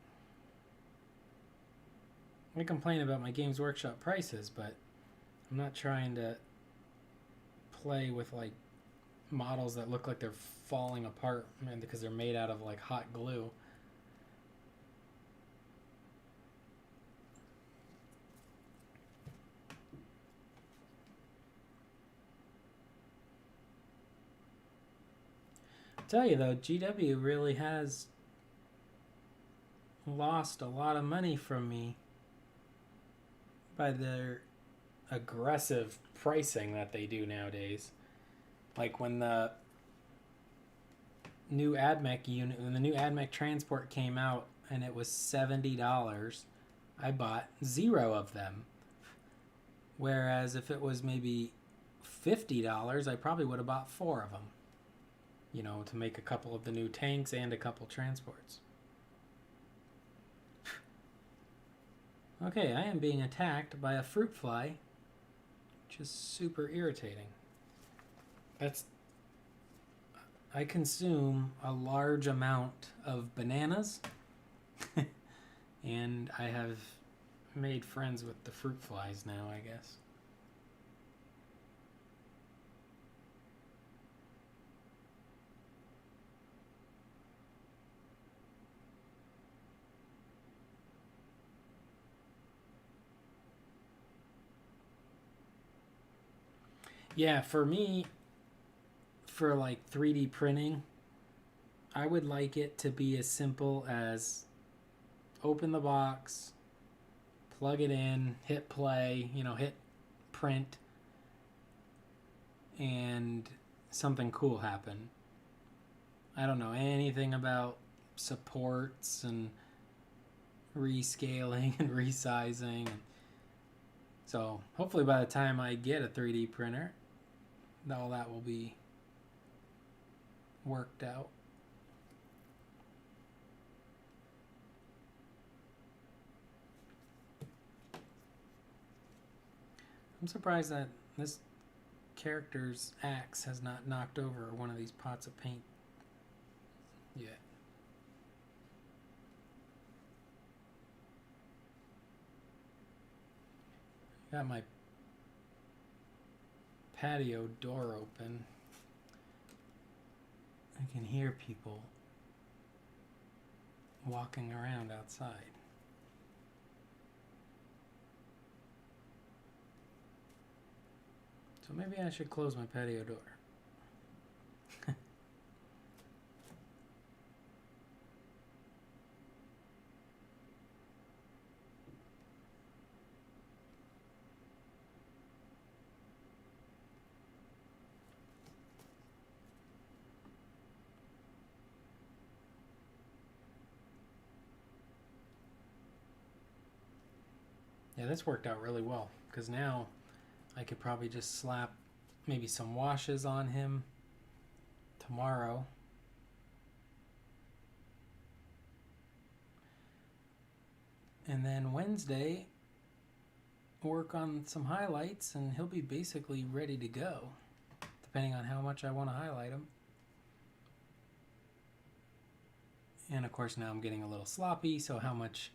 I complain about my Games Workshop prices, but I'm not trying to play with like models that look like they're falling apart because they're made out of like hot glue. I tell you though, GW really has lost a lot of money from me by their aggressive pricing that they do nowadays. Like when the new AdMech unit, when the new AdMech transport came out and it was $70, I bought 0 of them. Whereas if it was maybe $50, I probably would have bought 4 of them. You know, to make a couple of the new tanks and a couple transports. Okay, I am being attacked by a fruit fly, which is super irritating. I consume a large amount of bananas, and I have made friends with the fruit flies now, I guess. Yeah, for me, for like 3D printing, I would like it to be as simple as open the box, plug it in, hit play, hit print, and something cool happen. I don't know anything about supports and rescaling and resizing. So hopefully by the time I get a 3D printer, all that will be worked out. I'm surprised that this character's axe has not knocked over one of these pots of paint yet. Got my patio door open. I can hear people walking around outside. So maybe I should close my patio door. Yeah, this worked out really well, because now I could probably just slap maybe some washes on him tomorrow. And then Wednesday, work on some highlights, and he'll be basically ready to go, depending on how much I want to highlight him. And of course now I'm getting a little sloppy, so how much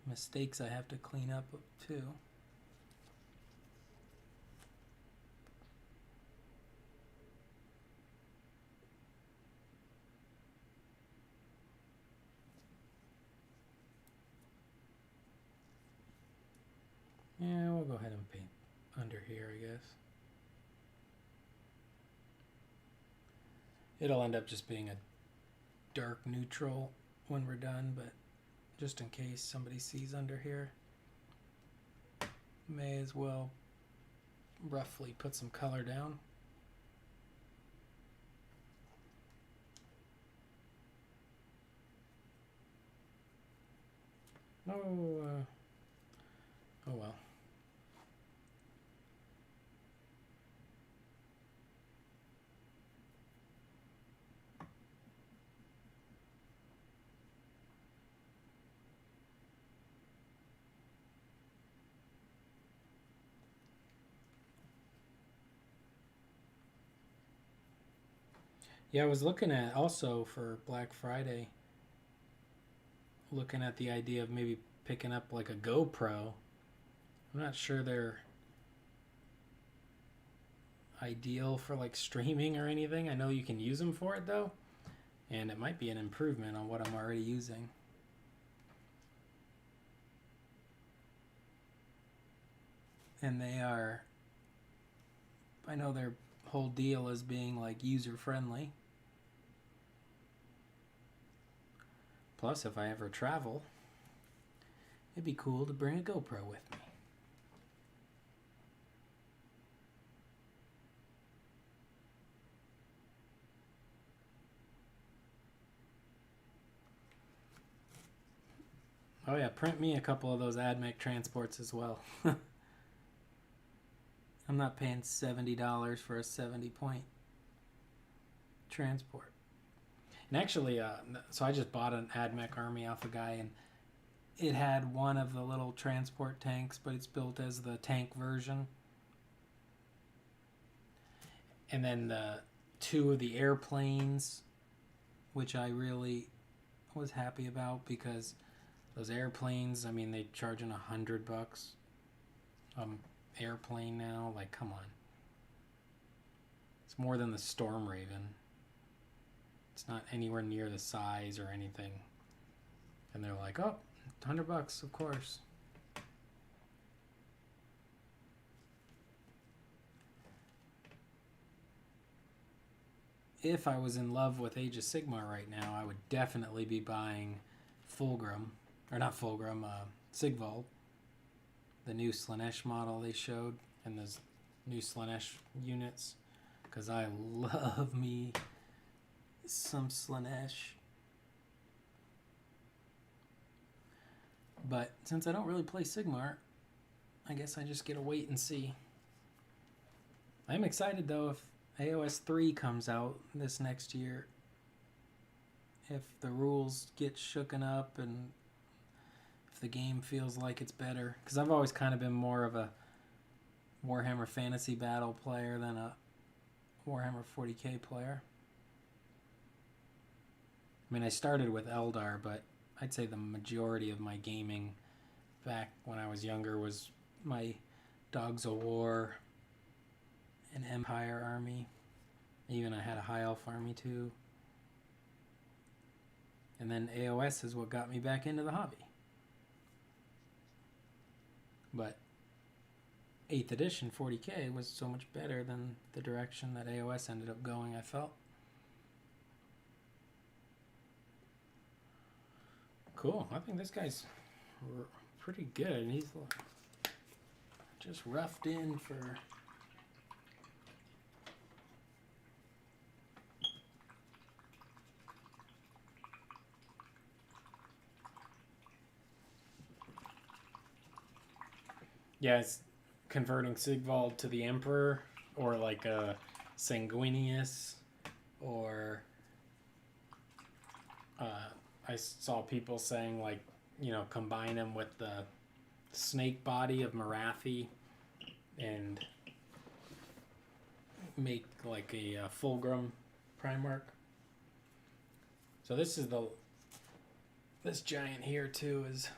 mistakes I have to clean up too. Yeah, we'll go ahead and paint under here, I guess. It'll end up just being a dark neutral when we're done, but just in case somebody sees under here, may as well roughly put some color down. Oh well. Yeah, I was looking at also for Black Friday, looking at the idea of maybe picking up like a GoPro. I'm not sure they're ideal for like streaming or anything. I know you can use them for it though, and it might be an improvement on what I'm already using. And they are, I know their whole deal is being like user friendly. Plus, if I ever travel, it'd be cool to bring a GoPro with me. Oh yeah, print me a couple of those AdMech transports as well. I'm not paying $70 for a 70-point transport. And actually, so I just bought an AdMech Army Alpha guy, and it had one of the little transport tanks, but it's built as the tank version. And then the two of the airplanes, which I really was happy about, because those airplanes, I mean, they charging $100 airplane now. Like, come on, it's more than the Storm Raven. It's not anywhere near the size or anything. And they're like, oh, $100, of course. If I was in love with Age of Sigmar right now, I would definitely be buying Fulgrim, or not Fulgrim, Sigvald, the new Slaanesh model they showed, and those new Slaanesh units, because I love me some Slaanesh. But since I don't really play Sigmar, I guess I just get to wait and see. I'm excited though if AOS 3 comes out this next year. If the rules get shooken up and if the game feels like it's better. Because I've always kind of been more of a Warhammer Fantasy Battle player than a Warhammer 40k player. I mean, I started with Eldar, but I'd say the majority of my gaming back when I was younger was my Dogs of War and Empire army. Even I had a High Elf army too. And then AOS is what got me back into the hobby. But 8th edition 40k was so much better than the direction that AOS ended up going, I felt. Cool. I think this guy's pretty good. And he's just roughed in for... Yeah, it's converting Sigvald to the Emperor, or like a Sanguinius, or I saw people saying, like, you know, combine him with the snake body of Marathi and make like a Fulgrim Primarch. So this giant here too is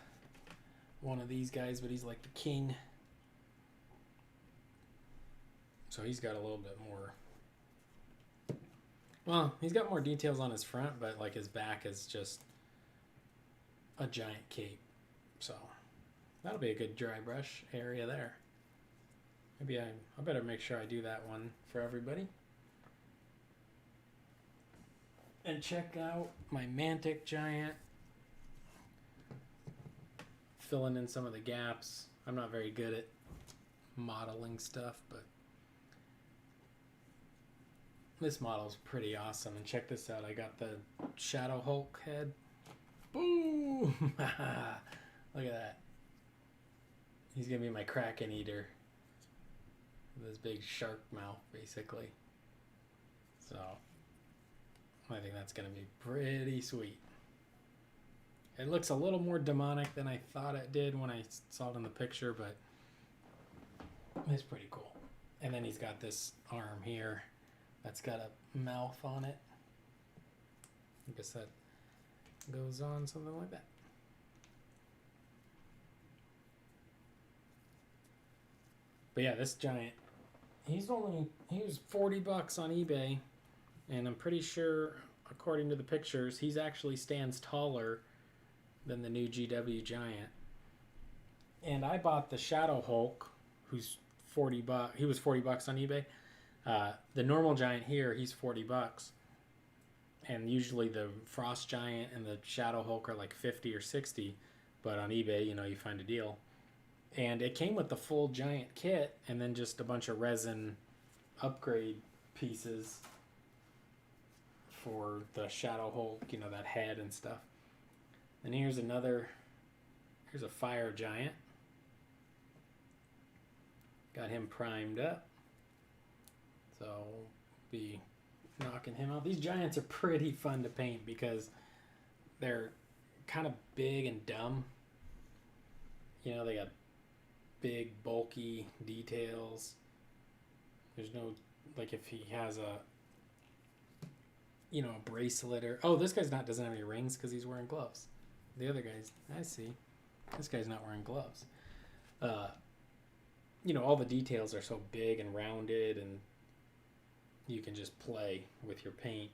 one of these guys, but he's like the king. So he's got a little bit more... Well, he's got more details on his front, but like his back is just a giant cape. So that'll be a good dry brush area there. Maybe I better make sure I do that one for everybody. And check out my Mantic Giant. Filling in some of the gaps. I'm not very good at modeling stuff, but this model's pretty awesome. And check this out. I got the Shadow Hulk head. Boom! Look at that. He's gonna be my Kraken Eater. This big shark mouth, basically. So I think that's gonna be pretty sweet. It looks a little more demonic than I thought it did when I saw it in the picture, but it's pretty cool. And then he's got this arm here that's got a mouth on it. I guess that goes on something like that. But yeah, this giant, he was $40 on eBay, and I'm pretty sure, according to the pictures, he's actually stands taller than the new GW Giant. And I bought the Shadow Hulk, who's $40. He was $40 on eBay. The normal Giant here, he's $40. And usually the Frost Giant and the Shadow Hulk are like 50 or 60, but on eBay, you know, you find a deal. And it came with the full Giant kit and then just a bunch of resin upgrade pieces for the Shadow Hulk, you know, that head and stuff. And here's another Here's a fire giant. Got him primed up. So be knocking him out. These giants are pretty fun to paint because they're kind of big and dumb. You know, they got big, bulky details. There's no, like if he has a, you know, a bracelet or, oh, this guy's doesn't have any rings because he's wearing gloves. The other guy's, I see. This guy's not wearing gloves. You know, all the details are so big and rounded, and you can just play with your paint.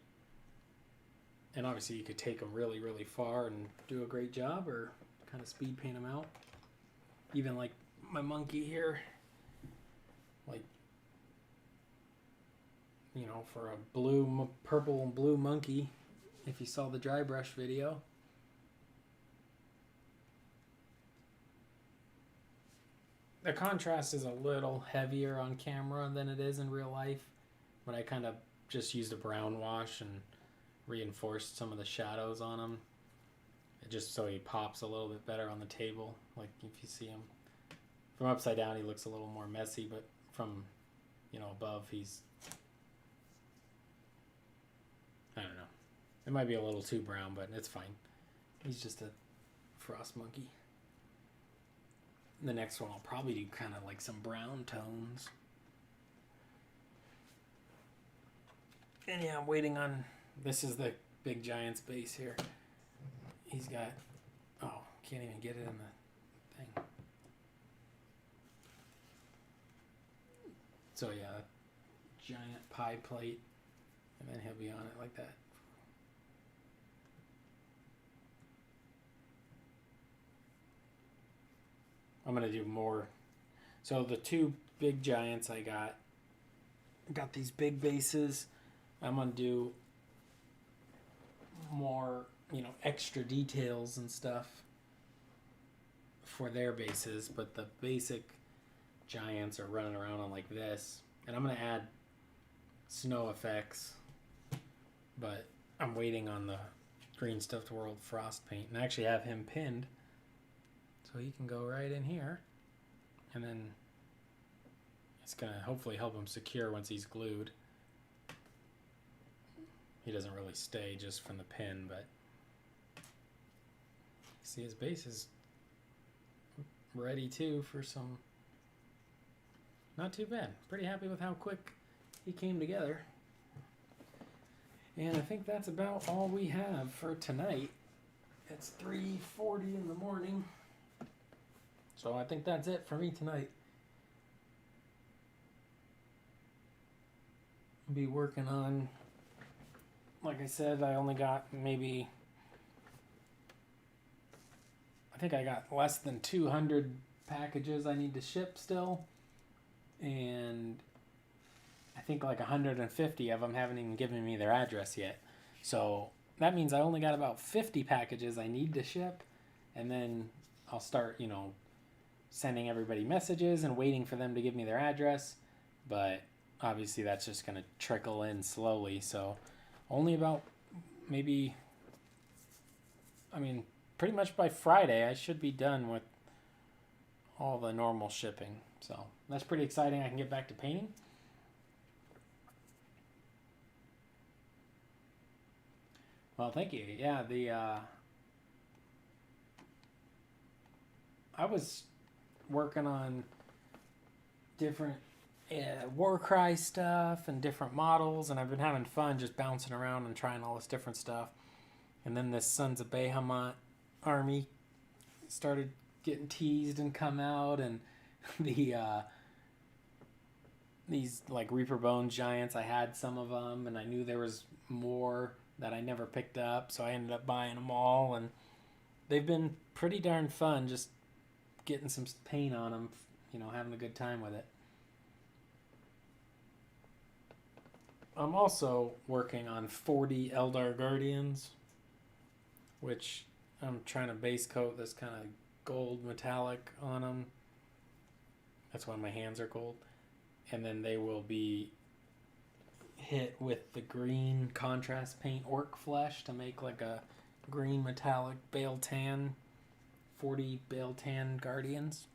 And obviously you could take them really, really far and do a great job, or kind of speed paint them out. Even like my monkey here, like, you know, for a purple and blue monkey, if you saw the dry brush video. The contrast is a little heavier on camera than it is in real life, but I kind of just used a brown wash and reinforced some of the shadows on him, just so he pops a little bit better on the table. Like if you see him from upside down, he looks a little more messy, but from, you know, above, he's, I don't know. It might be a little too brown, but it's fine. He's just a frost monkey. The next one I'll probably do kind of like some brown tones. And yeah, I'm waiting on, this is the big giant's base here. He's got, oh, can't even get it in the thing. So yeah, giant pie plate, and then he'll be on it like that. I'm gonna do more. So the two big giants I got these big bases. I'm gonna do more, you know, extra details and stuff for their bases, but the basic giants are running around on like this, and I'm gonna add snow effects, but I'm waiting on the Green Stuffed World frost paint, and I actually have him pinned. So he can go right in here, and then it's going to hopefully help him secure once he's glued. He doesn't really stay just from the pin, but see his base is ready too for some, not too bad. Pretty happy with how quick he came together. And I think that's about all we have for tonight. It's 3:40 in the morning. So I think that's it for me tonight. I'll be working on, like I said, I only got maybe, I think I got less than 200 packages I need to ship still. And I think like 150 of them haven't even given me their address yet. So that means I only got about 50 packages I need to ship. And then I'll start, you know, sending everybody messages and waiting for them to give me their address, but obviously that's just going to trickle in slowly. So only about maybe, I mean, pretty much by Friday I should be done with all the normal shipping. So that's pretty exciting. I can get back to painting. Well, thank you. Yeah, I was working on different Warcry stuff and different models, and I've been having fun just bouncing around and trying all this different stuff. And then this Sons of Bahamut army started getting teased and come out, and these like Reaper Bone giants, I had some of them, and I knew there was more that I never picked up, so I ended up buying them all, and they've been pretty darn fun just getting some paint on them, you know, having a good time with it. I'm also working on 40 Eldar Guardians, which I'm trying to base coat this kind of gold metallic on them. That's why my hands are gold. And then they will be hit with the green contrast paint Orc Flesh to make like a green metallic Bale Tan 40 Beltan Guardians.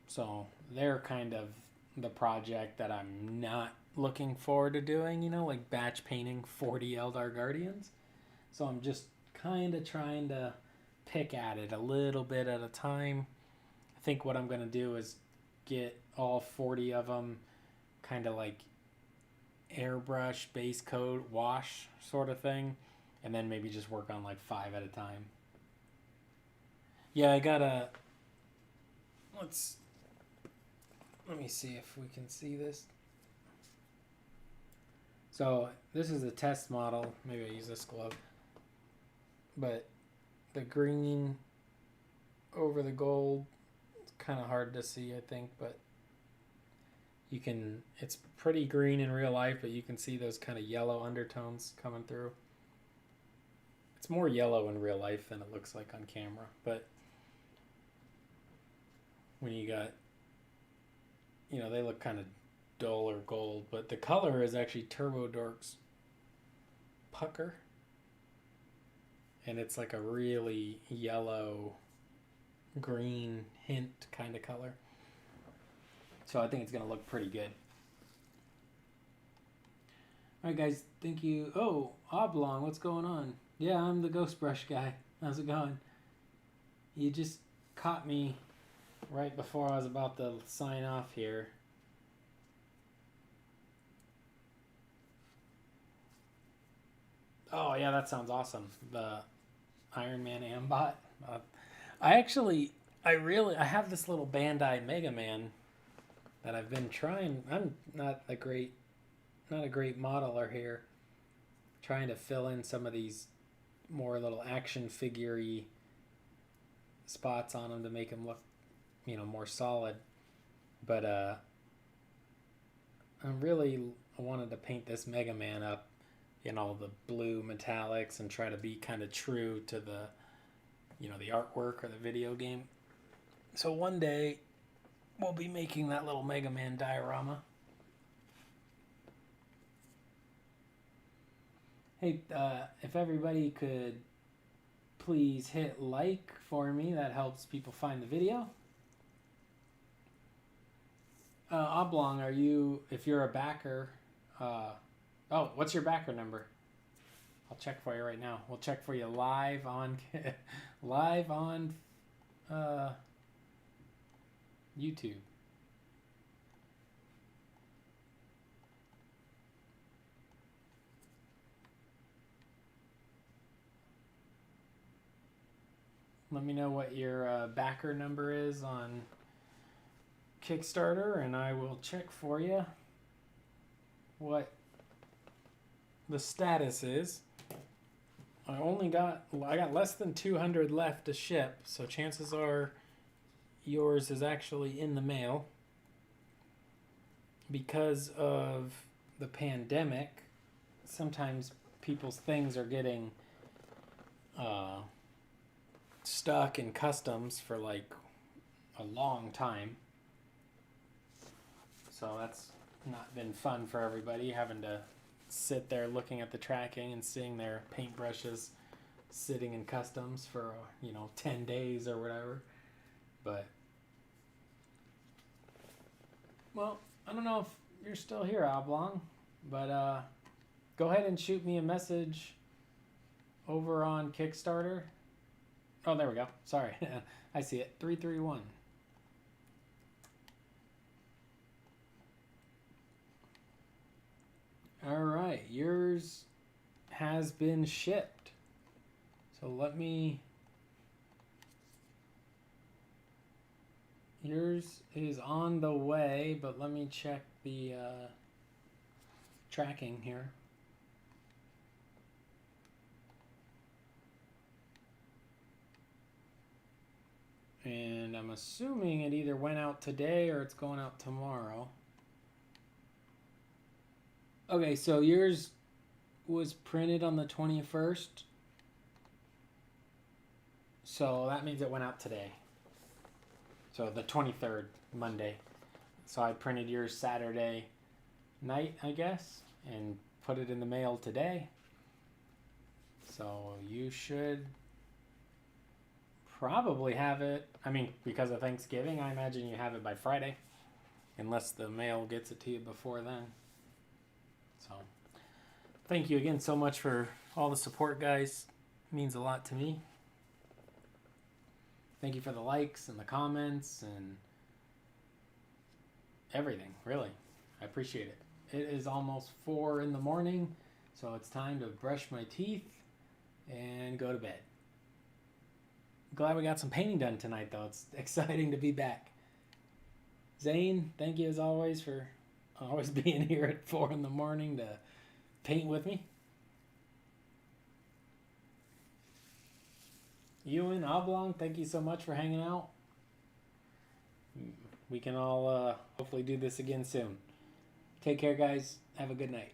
So they're kind of the project that I'm not looking forward to doing, like batch painting 40 Eldar Guardians. So I'm just kind of trying to pick at it a little bit at a time. I think what I'm going to do is get all 40 of them kind of like airbrush, base coat, wash sort of thing, and then maybe just work on like 5 at a time. Yeah, I gotta... Let me see if we can see this. So this is a test model. Maybe I use this glove. But the green over the gold, it's kind of hard to see, I think, but you can, it's pretty green in real life, but you can see those kind of yellow undertones coming through. It's more yellow in real life than it looks like on camera, but when you got, they look kind of dull or gold, but the color is actually Turbo Dork's Pucker. And it's like a really yellow green hint kind of color. So I think it's going to look pretty good. All right, guys. Thank you. Oh, Oblong, what's going on? Yeah, I'm the Ghost Brush guy. How's it going? You just caught me right before I was about to sign off here. Oh, yeah, that sounds awesome. The Iron Man Ambot. I have this little Bandai Mega Man that I've been trying. I'm not a great modeler here. Trying to fill in some of these more little action figure-y spots on them to make them look, more solid. But I wanted to paint this Mega Man up in all the blue metallics and try to be kind of true to the, the artwork or the video game. So one day we'll be making that little Mega Man diorama. Hey, if everybody could please hit like for me, that helps people find the video. Oblong, if you're a backer, what's your backer number? I'll check for you right now. We'll check for you live on YouTube. Let me know what your backer number is on Kickstarter, and I will check for you what the status is. I got less than 200 left to ship, so chances are yours is actually in the mail. Because of the pandemic, sometimes people's things are getting stuck in customs for like a long time. So that's not been fun for everybody, having to sit there looking at the tracking and seeing their paintbrushes sitting in customs for 10 days or whatever. But well, I don't know if you're still here, Oblong, but go ahead and shoot me a message over on Kickstarter. Oh, there we go. Sorry. I see it. 331. All right. Yours has been shipped. So yours is on the way, but let me check the tracking here. And I'm assuming it either went out today or it's going out tomorrow. Okay, so yours was printed on the 21st. So that means it went out today. So the 23rd, Monday. So I printed yours Saturday night, I guess, and put it in the mail today. So you should probably have it. I mean, because of Thanksgiving, I imagine you have it by Friday, unless the mail gets it to you before then. So thank you again so much for all the support, guys. It means a lot to me. Thank you for the likes and the comments and everything, really. I appreciate it. It is almost 4 in the morning, so it's time to brush my teeth and go to bed. Glad we got some painting done tonight, though. It's exciting to be back. Zane, thank you as always for always being here at 4 in the morning to paint with me. Ewan, Oblong, thank you so much for hanging out. We can all hopefully do this again soon. Take care, guys. Have a good night.